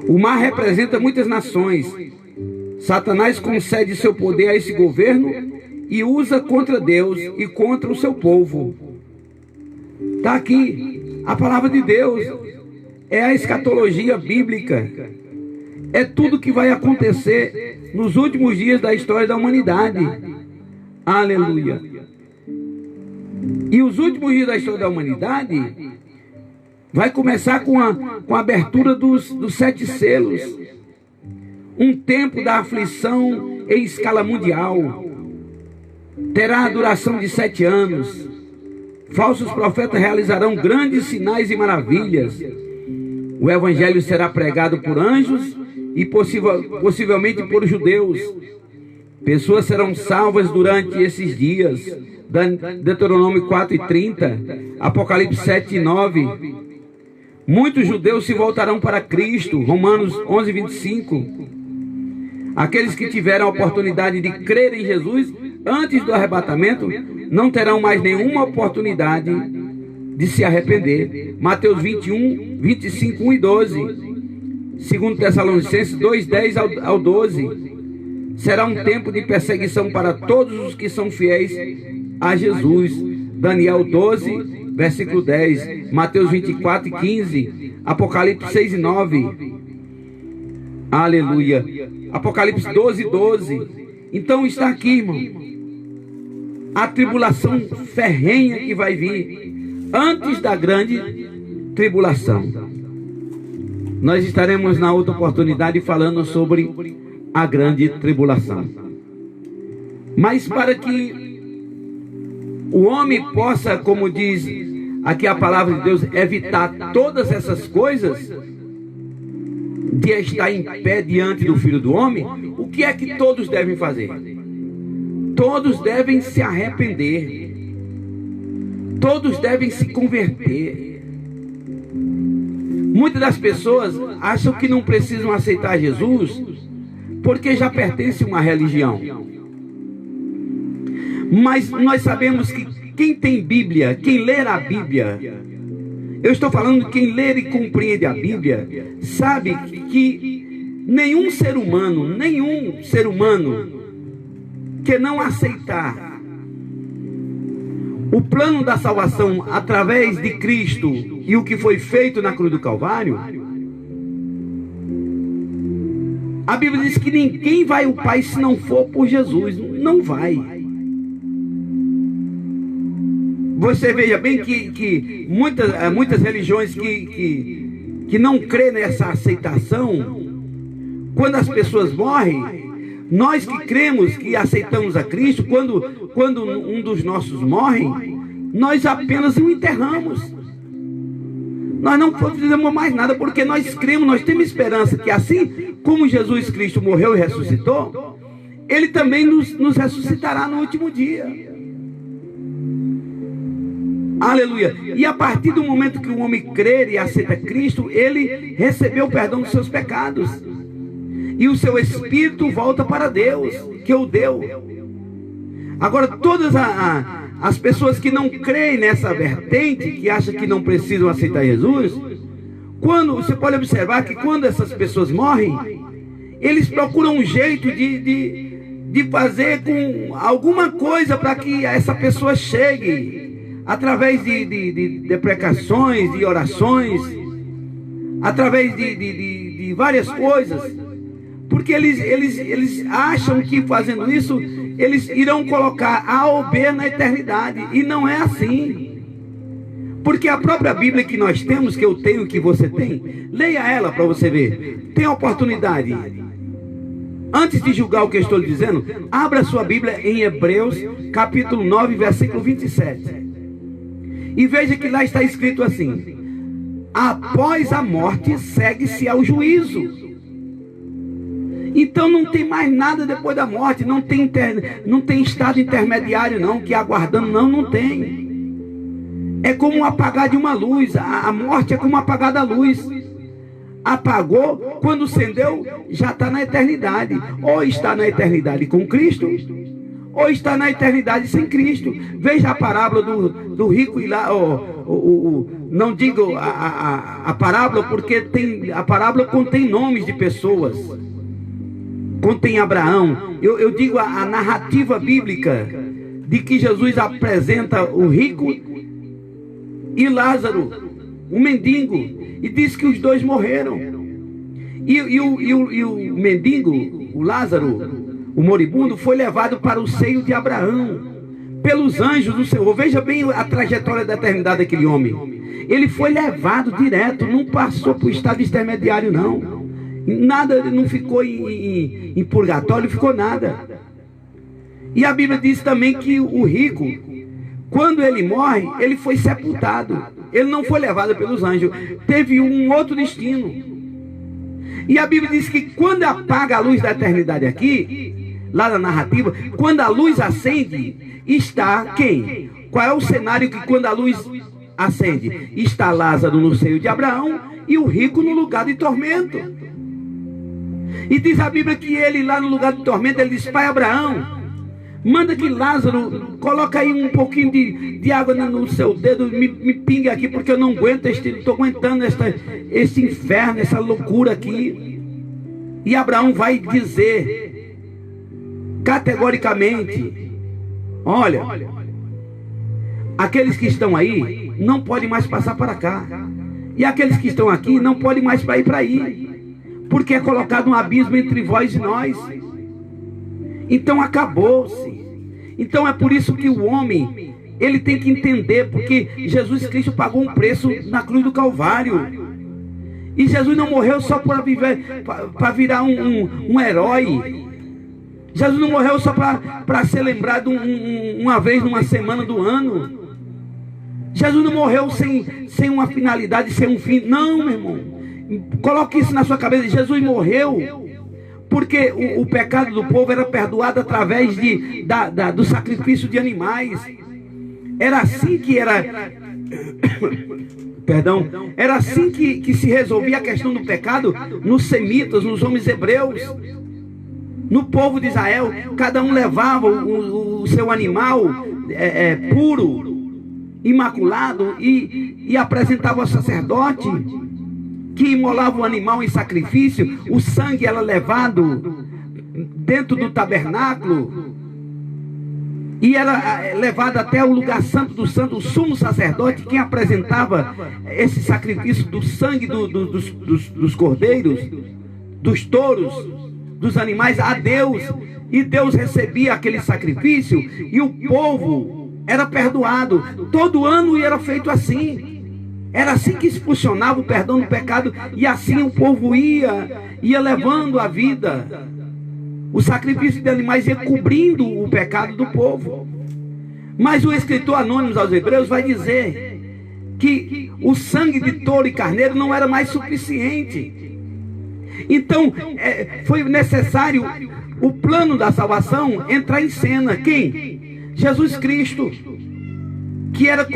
O mar representa muitas nações. Satanás concede seu poder a esse governo e usa contra Deus e contra o seu povo. Está aqui a palavra de Deus, é a escatologia bíblica, é tudo que vai acontecer nos últimos dias da história da humanidade. Aleluia. E os últimos dias da história da humanidade vai começar com a abertura dos 7 selos, um tempo da aflição em escala mundial. Terá a duração de 7 anos. Falsos profetas realizarão grandes sinais e maravilhas. O evangelho será pregado por anjos e possivelmente por judeus. Pessoas serão salvas durante esses dias. Deuteronômio 4:30, Apocalipse 7:9. Muitos judeus se voltarão para Cristo. Romanos 11:25. Aqueles que tiveram a oportunidade de crer em Jesus antes do arrebatamento não terão mais nenhuma oportunidade de se arrepender. Mateus 21, 25, 1 e 12. 2 Tessalonicenses 2:10 ao 12. Será um tempo de perseguição para todos os que são fiéis a Jesus. Daniel 12, versículo 10. Mateus 24:15. Apocalipse 6:9. Aleluia. Apocalipse 12:12. Então está aqui, irmão, a tribulação ferrenha que vai vir antes da grande tribulação. Nós estaremos na outra oportunidade falando sobre a grande tribulação. Mas para que o homem possa, como diz aqui a palavra de Deus, evitar todas essas coisas, de estar em pé diante do Filho do Homem, o que é que todos devem fazer? Todos devem se arrepender. Todos devem se converter. Muitas das pessoas acham que não precisam aceitar Jesus porque já pertence a uma religião. Mas nós sabemos que quem tem Bíblia, quem ler a Bíblia, eu estou falando de quem ler e compreende a Bíblia, sabe que nenhum ser humano que não aceitar o plano da salvação através de Cristo e o que foi feito na cruz do Calvário, a Bíblia diz que ninguém vai ao Pai se não for por Jesus. Não vai. Você veja bem que muitas religiões que não crêem nessa aceitação, quando as pessoas morrem, nós que cremos, que aceitamos a Cristo, quando um dos nossos morre, nós apenas o enterramos. Nós não fazemos mais nada, porque nós cremos, nós temos esperança que assim como Jesus Cristo morreu e ressuscitou, Ele também nos ressuscitará no último dia. Aleluia. E a partir do momento que o homem crer e aceita Cristo, ele recebeu o perdão dos seus pecados. E o seu espírito volta para Deus, que o deu. Agora, todas as pessoas que não creem nessa vertente, que acham que não precisam aceitar Jesus, você pode observar que quando essas pessoas morrem, eles procuram um jeito de fazer com alguma coisa para que essa pessoa chegue através de deprecações, de orações, através de várias coisas, porque eles acham que fazendo isso, eles irão colocar A ou B na eternidade, e não é assim. Porque a própria Bíblia que nós temos, que eu tenho, que você tem, leia ela para você ver. Tem a oportunidade. Antes de julgar o que eu estou lhe dizendo, abra sua Bíblia em Hebreus, capítulo 9, versículo 27. E veja que lá está escrito assim: após a morte, segue-se ao juízo. Então não tem mais nada depois da morte, não tem estado intermediário não, que aguardando, não tem. É como o apagar de uma luz. A morte é como o apagar da luz. Apagou, quando acendeu, já está na eternidade. Ou está na eternidade com Cristo, ou está na eternidade sem Cristo. Veja a parábola do rico e lá. Não digo a parábola, porque a parábola contém nomes de pessoas. Contém Abraão. Eu digo a narrativa bíblica de que Jesus apresenta o rico e Lázaro, o mendigo, e diz que os dois morreram. E o mendigo, o Lázaro, o moribundo, foi levado para o seio de Abraão pelos anjos do Senhor. Veja bem a trajetória da eternidade daquele homem. Ele foi levado direto, não passou por estado intermediário não. Nada, não ficou em purgatório, não ficou nada. E a Bíblia diz também que o rico, quando ele morre, ele foi sepultado. Ele não foi levado pelos anjos. Teve um outro destino. E a Bíblia diz que quando apaga a luz da eternidade aqui, lá na narrativa, quando a luz acende, está quem? Qual é o cenário que quando a luz acende? Está Lázaro no seio de Abraão e o rico no lugar de tormento. E diz a Bíblia que ele lá no lugar de tormento, ele diz: pai Abraão, manda que Lázaro, coloca aí um pouquinho de água no seu dedo, me pingue aqui, porque eu não aguento, estou aguentando esse inferno, essa loucura aqui. E Abraão vai dizer, categoricamente: olha, aqueles que estão aí, não podem mais passar para cá. E aqueles que estão aqui, não podem mais ir para aí. Porque é colocado um abismo entre vós e nós. Então acabou-se. Então é por isso que o homem, ele tem que entender, porque Jesus Cristo pagou um preço na cruz do Calvário. E Jesus não morreu só para virar um herói. Jesus não morreu só para ser lembrado uma vez numa semana do ano. Jesus não morreu sem uma finalidade, sem um fim. Não, meu irmão. Coloque isso na sua cabeça. Jesus morreu porque o pecado do povo era perdoado através do sacrifício de animais. Era assim que era perdão, era assim que se resolvia a questão do pecado nos semitas, nos homens hebreus. No povo de Israel, cada um levava o seu animal puro, imaculado, e apresentava ao sacerdote, que imolava o animal em sacrifício. O sangue era levado dentro do tabernáculo e era levado até o lugar santo do santo. O sumo sacerdote, quem apresentava esse sacrifício do sangue dos cordeiros, dos touros, dos animais a Deus, e Deus recebia aquele sacrifício e o povo era perdoado. Todo ano era feito assim. Era assim que se funcionava o perdão do pecado, e assim o povo ia levando a vida. O sacrifício de animais ia cobrindo o pecado do povo. Mas o escritor anônimo aos Hebreus vai dizer que o sangue de touro e carneiro não era mais suficiente. Então foi necessário o plano da salvação entrar em cena. Quem? Jesus Cristo, que era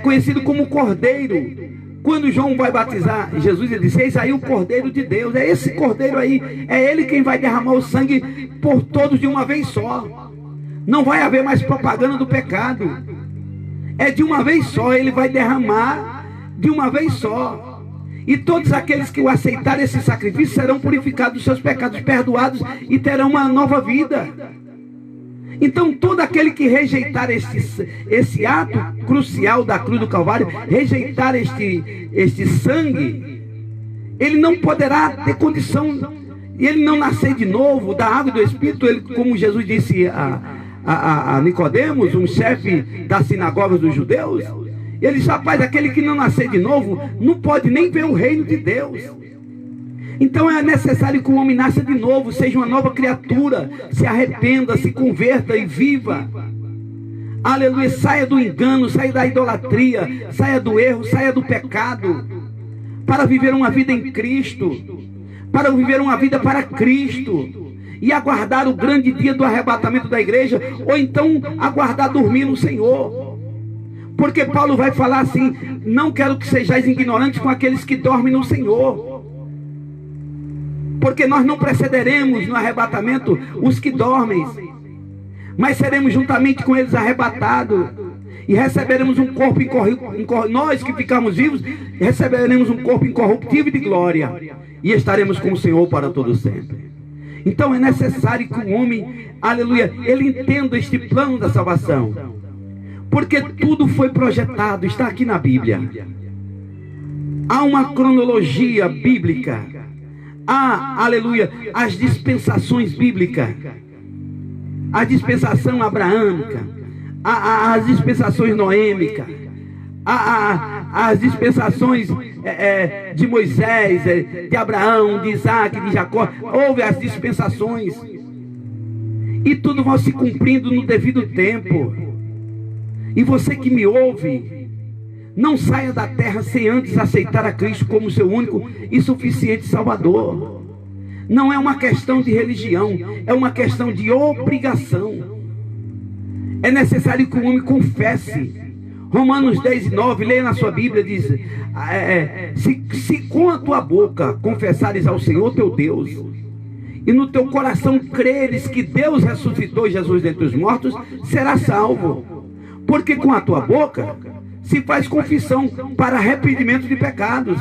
conhecido como Cordeiro. Quando João vai batizar Jesus, ele disse: eis aí o Cordeiro de Deus. É esse Cordeiro aí, é ele quem vai derramar o sangue por todos de uma vez só. Não vai haver mais propaganda do pecado. É de uma vez só, ele vai derramar de uma vez só. E todos aqueles que o aceitarem esse sacrifício serão purificados dos seus pecados, perdoados, e terão uma nova vida. Então todo aquele que rejeitar esse ato crucial da cruz do Calvário, rejeitar este sangue, ele não poderá ter condição, ele não nascer de novo da água e do Espírito. Ele, como Jesus disse a Nicodemos, um chefe das sinagogas dos judeus, ele disse: rapaz, aquele que não nascer de novo não pode nem ver o reino de Deus. Então é necessário que o homem nasça de novo, seja uma nova criatura, se arrependa, se converta e viva. Aleluia, saia do engano, saia da idolatria, saia do erro, saia do pecado, para viver uma vida em Cristo, para viver uma vida para Cristo, e aguardar o grande dia do arrebatamento da igreja, ou então aguardar dormir no Senhor. Porque Paulo vai falar assim: não quero que sejais ignorantes com aqueles que dormem no Senhor. Porque nós não precederemos no arrebatamento os que dormem, mas seremos juntamente com eles arrebatados, e receberemos um corpo incorruptível. Nós que ficamos vivos, receberemos um corpo incorruptível de glória, e estaremos com o Senhor para todo sempre. Então é necessário que o homem, aleluia, ele entenda este plano da salvação, porque tudo foi projetado, está aqui na Bíblia. Há uma cronologia bíblica, há, aleluia, as dispensações bíblicas, a dispensação abraâmica, as dispensações noêmicas, as dispensações de Moisés, de Abraão, de Isaac, de Jacó. Houve as dispensações, e tudo vai se cumprindo no devido tempo. E você que me ouve, não saia da terra sem antes aceitar a Cristo como seu único e suficiente Salvador. Não é uma questão de religião, é uma questão de obrigação. É necessário que o homem confesse. Romanos 10:9, leia na sua Bíblia, diz: se com a tua boca confessares ao Senhor teu Deus, e no teu coração creres que Deus ressuscitou Jesus dentre os mortos, serás salvo. Porque com a tua boca se faz confissão para arrependimento de pecados,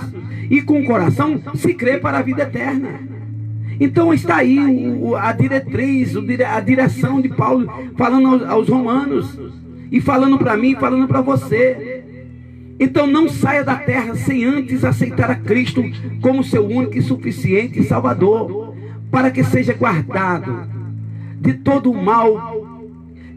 e com o coração se crê para a vida eterna. Então está aí a diretriz, a direção de Paulo, falando aos romanos, e falando para mim, falando para você. Então não saia da terra sem antes aceitar a Cristo como seu único e suficiente Salvador, para que seja guardado de todo o mal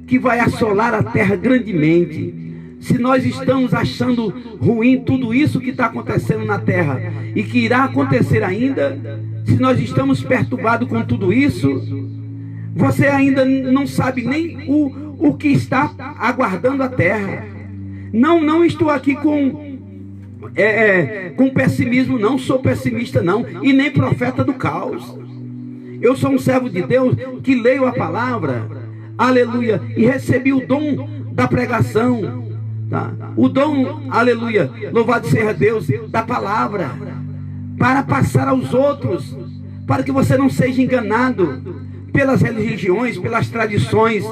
que vai assolar a terra grandemente. Se nós estamos achando ruim tudo isso que está acontecendo na terra, e que irá acontecer ainda, se nós estamos perturbados com tudo isso, você ainda não sabe nem o que está aguardando a terra. Não estou aqui com pessimismo, não sou pessimista não, e nem profeta do caos. Eu sou um servo de Deus que leio a palavra, aleluia, e recebi o dom da pregação, tá? O dom, aleluia, louvado seja Deus, da palavra, para passar aos outros, para que você não seja enganado pelas religiões, pelas tradições,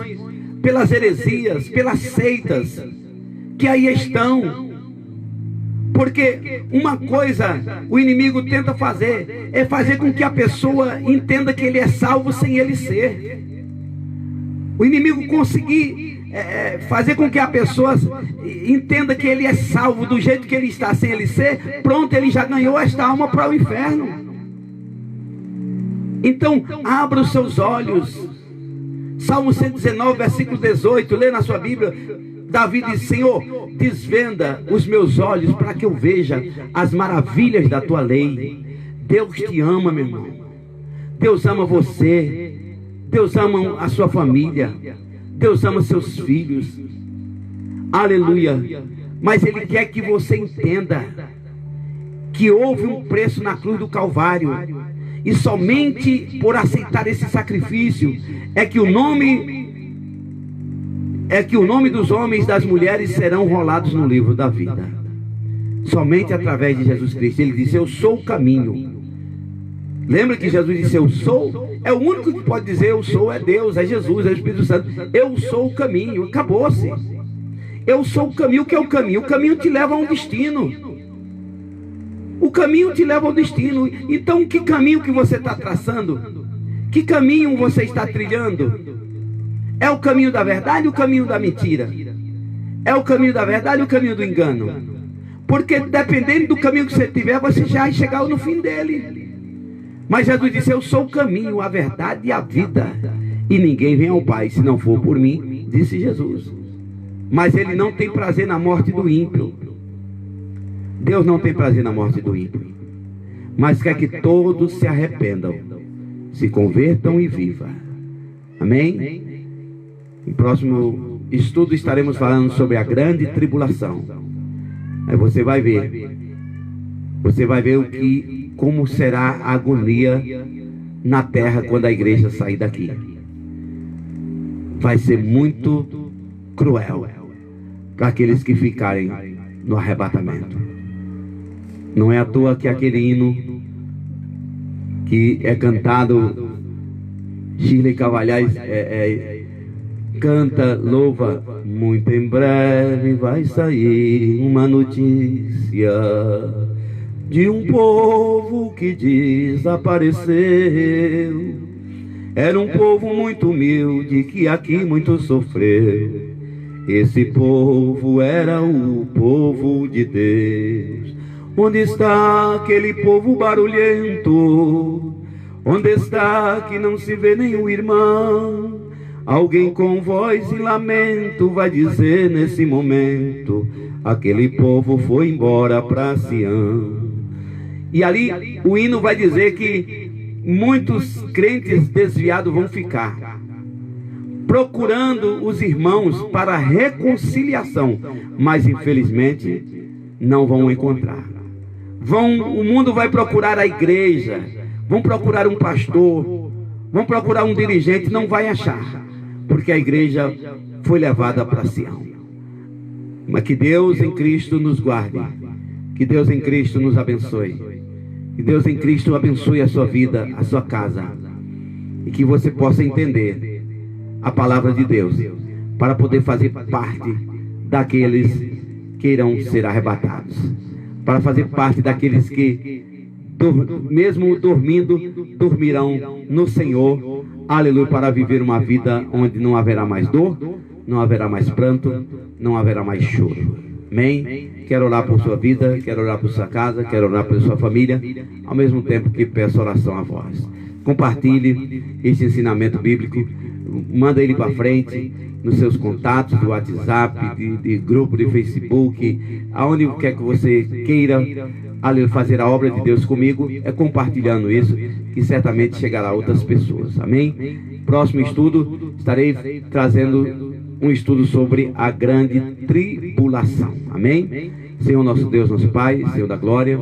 pelas heresias, pelas seitas que aí estão. Porque uma coisa o inimigo tenta fazer é fazer com que a pessoa entenda que ele é salvo sem ele ser. O inimigo conseguir fazer com que a pessoa entenda que ele é salvo do jeito que ele está sem ele ser, pronto, ele já ganhou esta alma para o inferno. Então abra os seus olhos. Salmo 119, versículo 18, lê na sua Bíblia. Davi diz: Senhor, desvenda os meus olhos para que eu veja as maravilhas da tua lei. Deus te ama, meu irmão. Deus ama você. Deus ama a sua família. Deus ama seus filhos. Aleluia. Mas Ele quer que você entenda que houve um preço na cruz do Calvário, e somente por aceitar esse sacrifício é que o nome dos homens e das mulheres serão rolados no livro da vida. Somente através de Jesus Cristo. Ele disse: eu sou o caminho. Lembra que Jesus disse: eu sou? É o único que pode dizer eu sou, é Deus, é Jesus, é o Espírito Santo. Eu sou o caminho. Acabou-se. Eu sou o caminho. O que é o caminho? O caminho te leva a um destino. O caminho te leva ao destino. Então que caminho que você está traçando? Que caminho você está trilhando? É o caminho da verdade e o caminho da mentira. É o caminho da verdade e o caminho do engano. Porque dependendo do caminho que você tiver, você já vai chegar no fim dele. Mas Jesus disse: eu sou o caminho, a verdade e a vida, e ninguém vem ao Pai se não for por mim, disse Jesus. Mas ele não tem prazer na morte do ímpio. Deus não tem prazer na morte do ímpio, mas quer que todos se arrependam, se convertam e vivam. Amém? No próximo estudo estaremos falando sobre a grande tribulação. Aí você vai ver como será a agonia na terra quando a igreja sair daqui. Vai ser muito cruel para aqueles que ficarem no arrebatamento. Não é à toa que aquele hino que é cantado, Shirley Cavalhais canta, louva: muito em breve vai sair uma notícia de um povo que desapareceu. Era um povo muito humilde que aqui muito sofreu. Esse povo era o povo de Deus. Onde está aquele povo barulhento? Onde está que não se vê nenhum irmão? Alguém com voz e lamento vai dizer nesse momento: aquele povo foi embora para Sião. E ali o hino vai dizer que muitos crentes desviados vão ficar procurando os irmãos para reconciliação, mas infelizmente não vão encontrar. O mundo vai procurar a igreja, vão procurar um pastor, vão procurar um dirigente, não vai achar, porque a igreja foi levada para Sião. Mas que Deus em Cristo nos guarde, que Deus em Cristo nos abençoe, que Deus em Cristo abençoe a sua vida, a sua casa, e que você possa entender a palavra de Deus, para poder fazer parte daqueles que irão ser arrebatados, para fazer parte daqueles que, mesmo dormindo, dormirão no Senhor, aleluia, para viver uma vida onde não haverá mais dor, não haverá mais pranto, não haverá mais choro. Amém? Quero orar por sua vida, quero orar por sua casa, quero orar por sua família, ao mesmo tempo que peço oração a vós. Compartilhe este ensinamento bíblico, manda ele para frente nos seus contatos do WhatsApp, de grupo de Facebook, aonde quer que você queira fazer a obra de Deus comigo, é compartilhando isso, que certamente chegará a outras pessoas. Amém? Próximo estudo, estarei trazendo um estudo sobre a grande tribulação. Amém? Senhor nosso Deus, nosso Pai, Senhor da glória,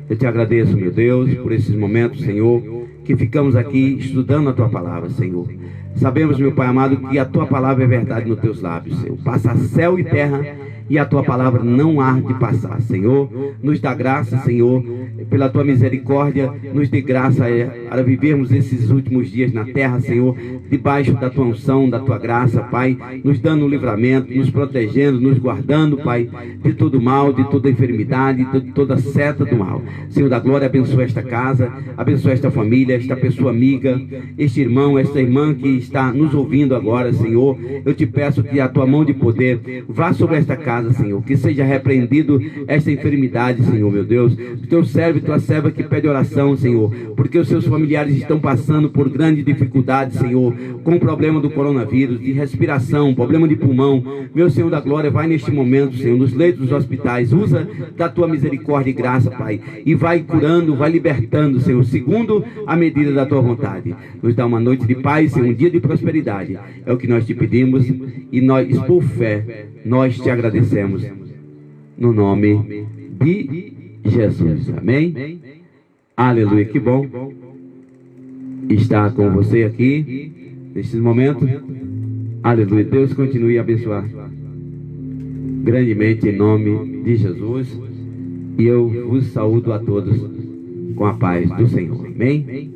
eu te agradeço, meu Deus, por esses momentos, Senhor, que ficamos aqui estudando a tua palavra, Senhor. Sabemos, meu Pai amado, que a tua palavra é verdade nos teus lábios, Senhor. Passa céu e terra e a tua palavra não há de passar, Senhor. Nos dá graça, Senhor, pela tua misericórdia, nos dê graça para vivermos esses últimos dias na terra, Senhor, debaixo da tua unção, da tua graça, Pai, nos dando livramento, nos protegendo, nos guardando, Pai, de todo mal, de toda enfermidade, de toda seta do mal. Senhor da glória, abençoa esta casa, abençoa esta família, esta pessoa amiga, este irmão, esta irmã que está nos ouvindo agora, Senhor. Eu te peço que a tua mão de poder vá sobre esta casa, Senhor, que seja repreendido esta enfermidade, Senhor, meu Deus. Teu servo e tua serva que pede oração, Senhor, porque os seus familiares estão passando por grande dificuldade, Senhor, com o problema do coronavírus, de respiração, problema de pulmão. Meu Senhor da glória, vai neste momento, Senhor, nos leitos dos hospitais, usa da tua misericórdia e graça, Pai, e vai curando, vai libertando, Senhor, segundo a medida da tua vontade. Nos dá uma noite de paz, Senhor, um dia de prosperidade, é o que nós te pedimos, e nós, por fé, nós te agradecemos, no nome de Jesus. Amém? Aleluia, que bom estar com você aqui, nesses momentos. Aleluia, Deus continue a abençoar grandemente em nome de Jesus. E eu vos saúdo a todos com a paz do Senhor. Amém?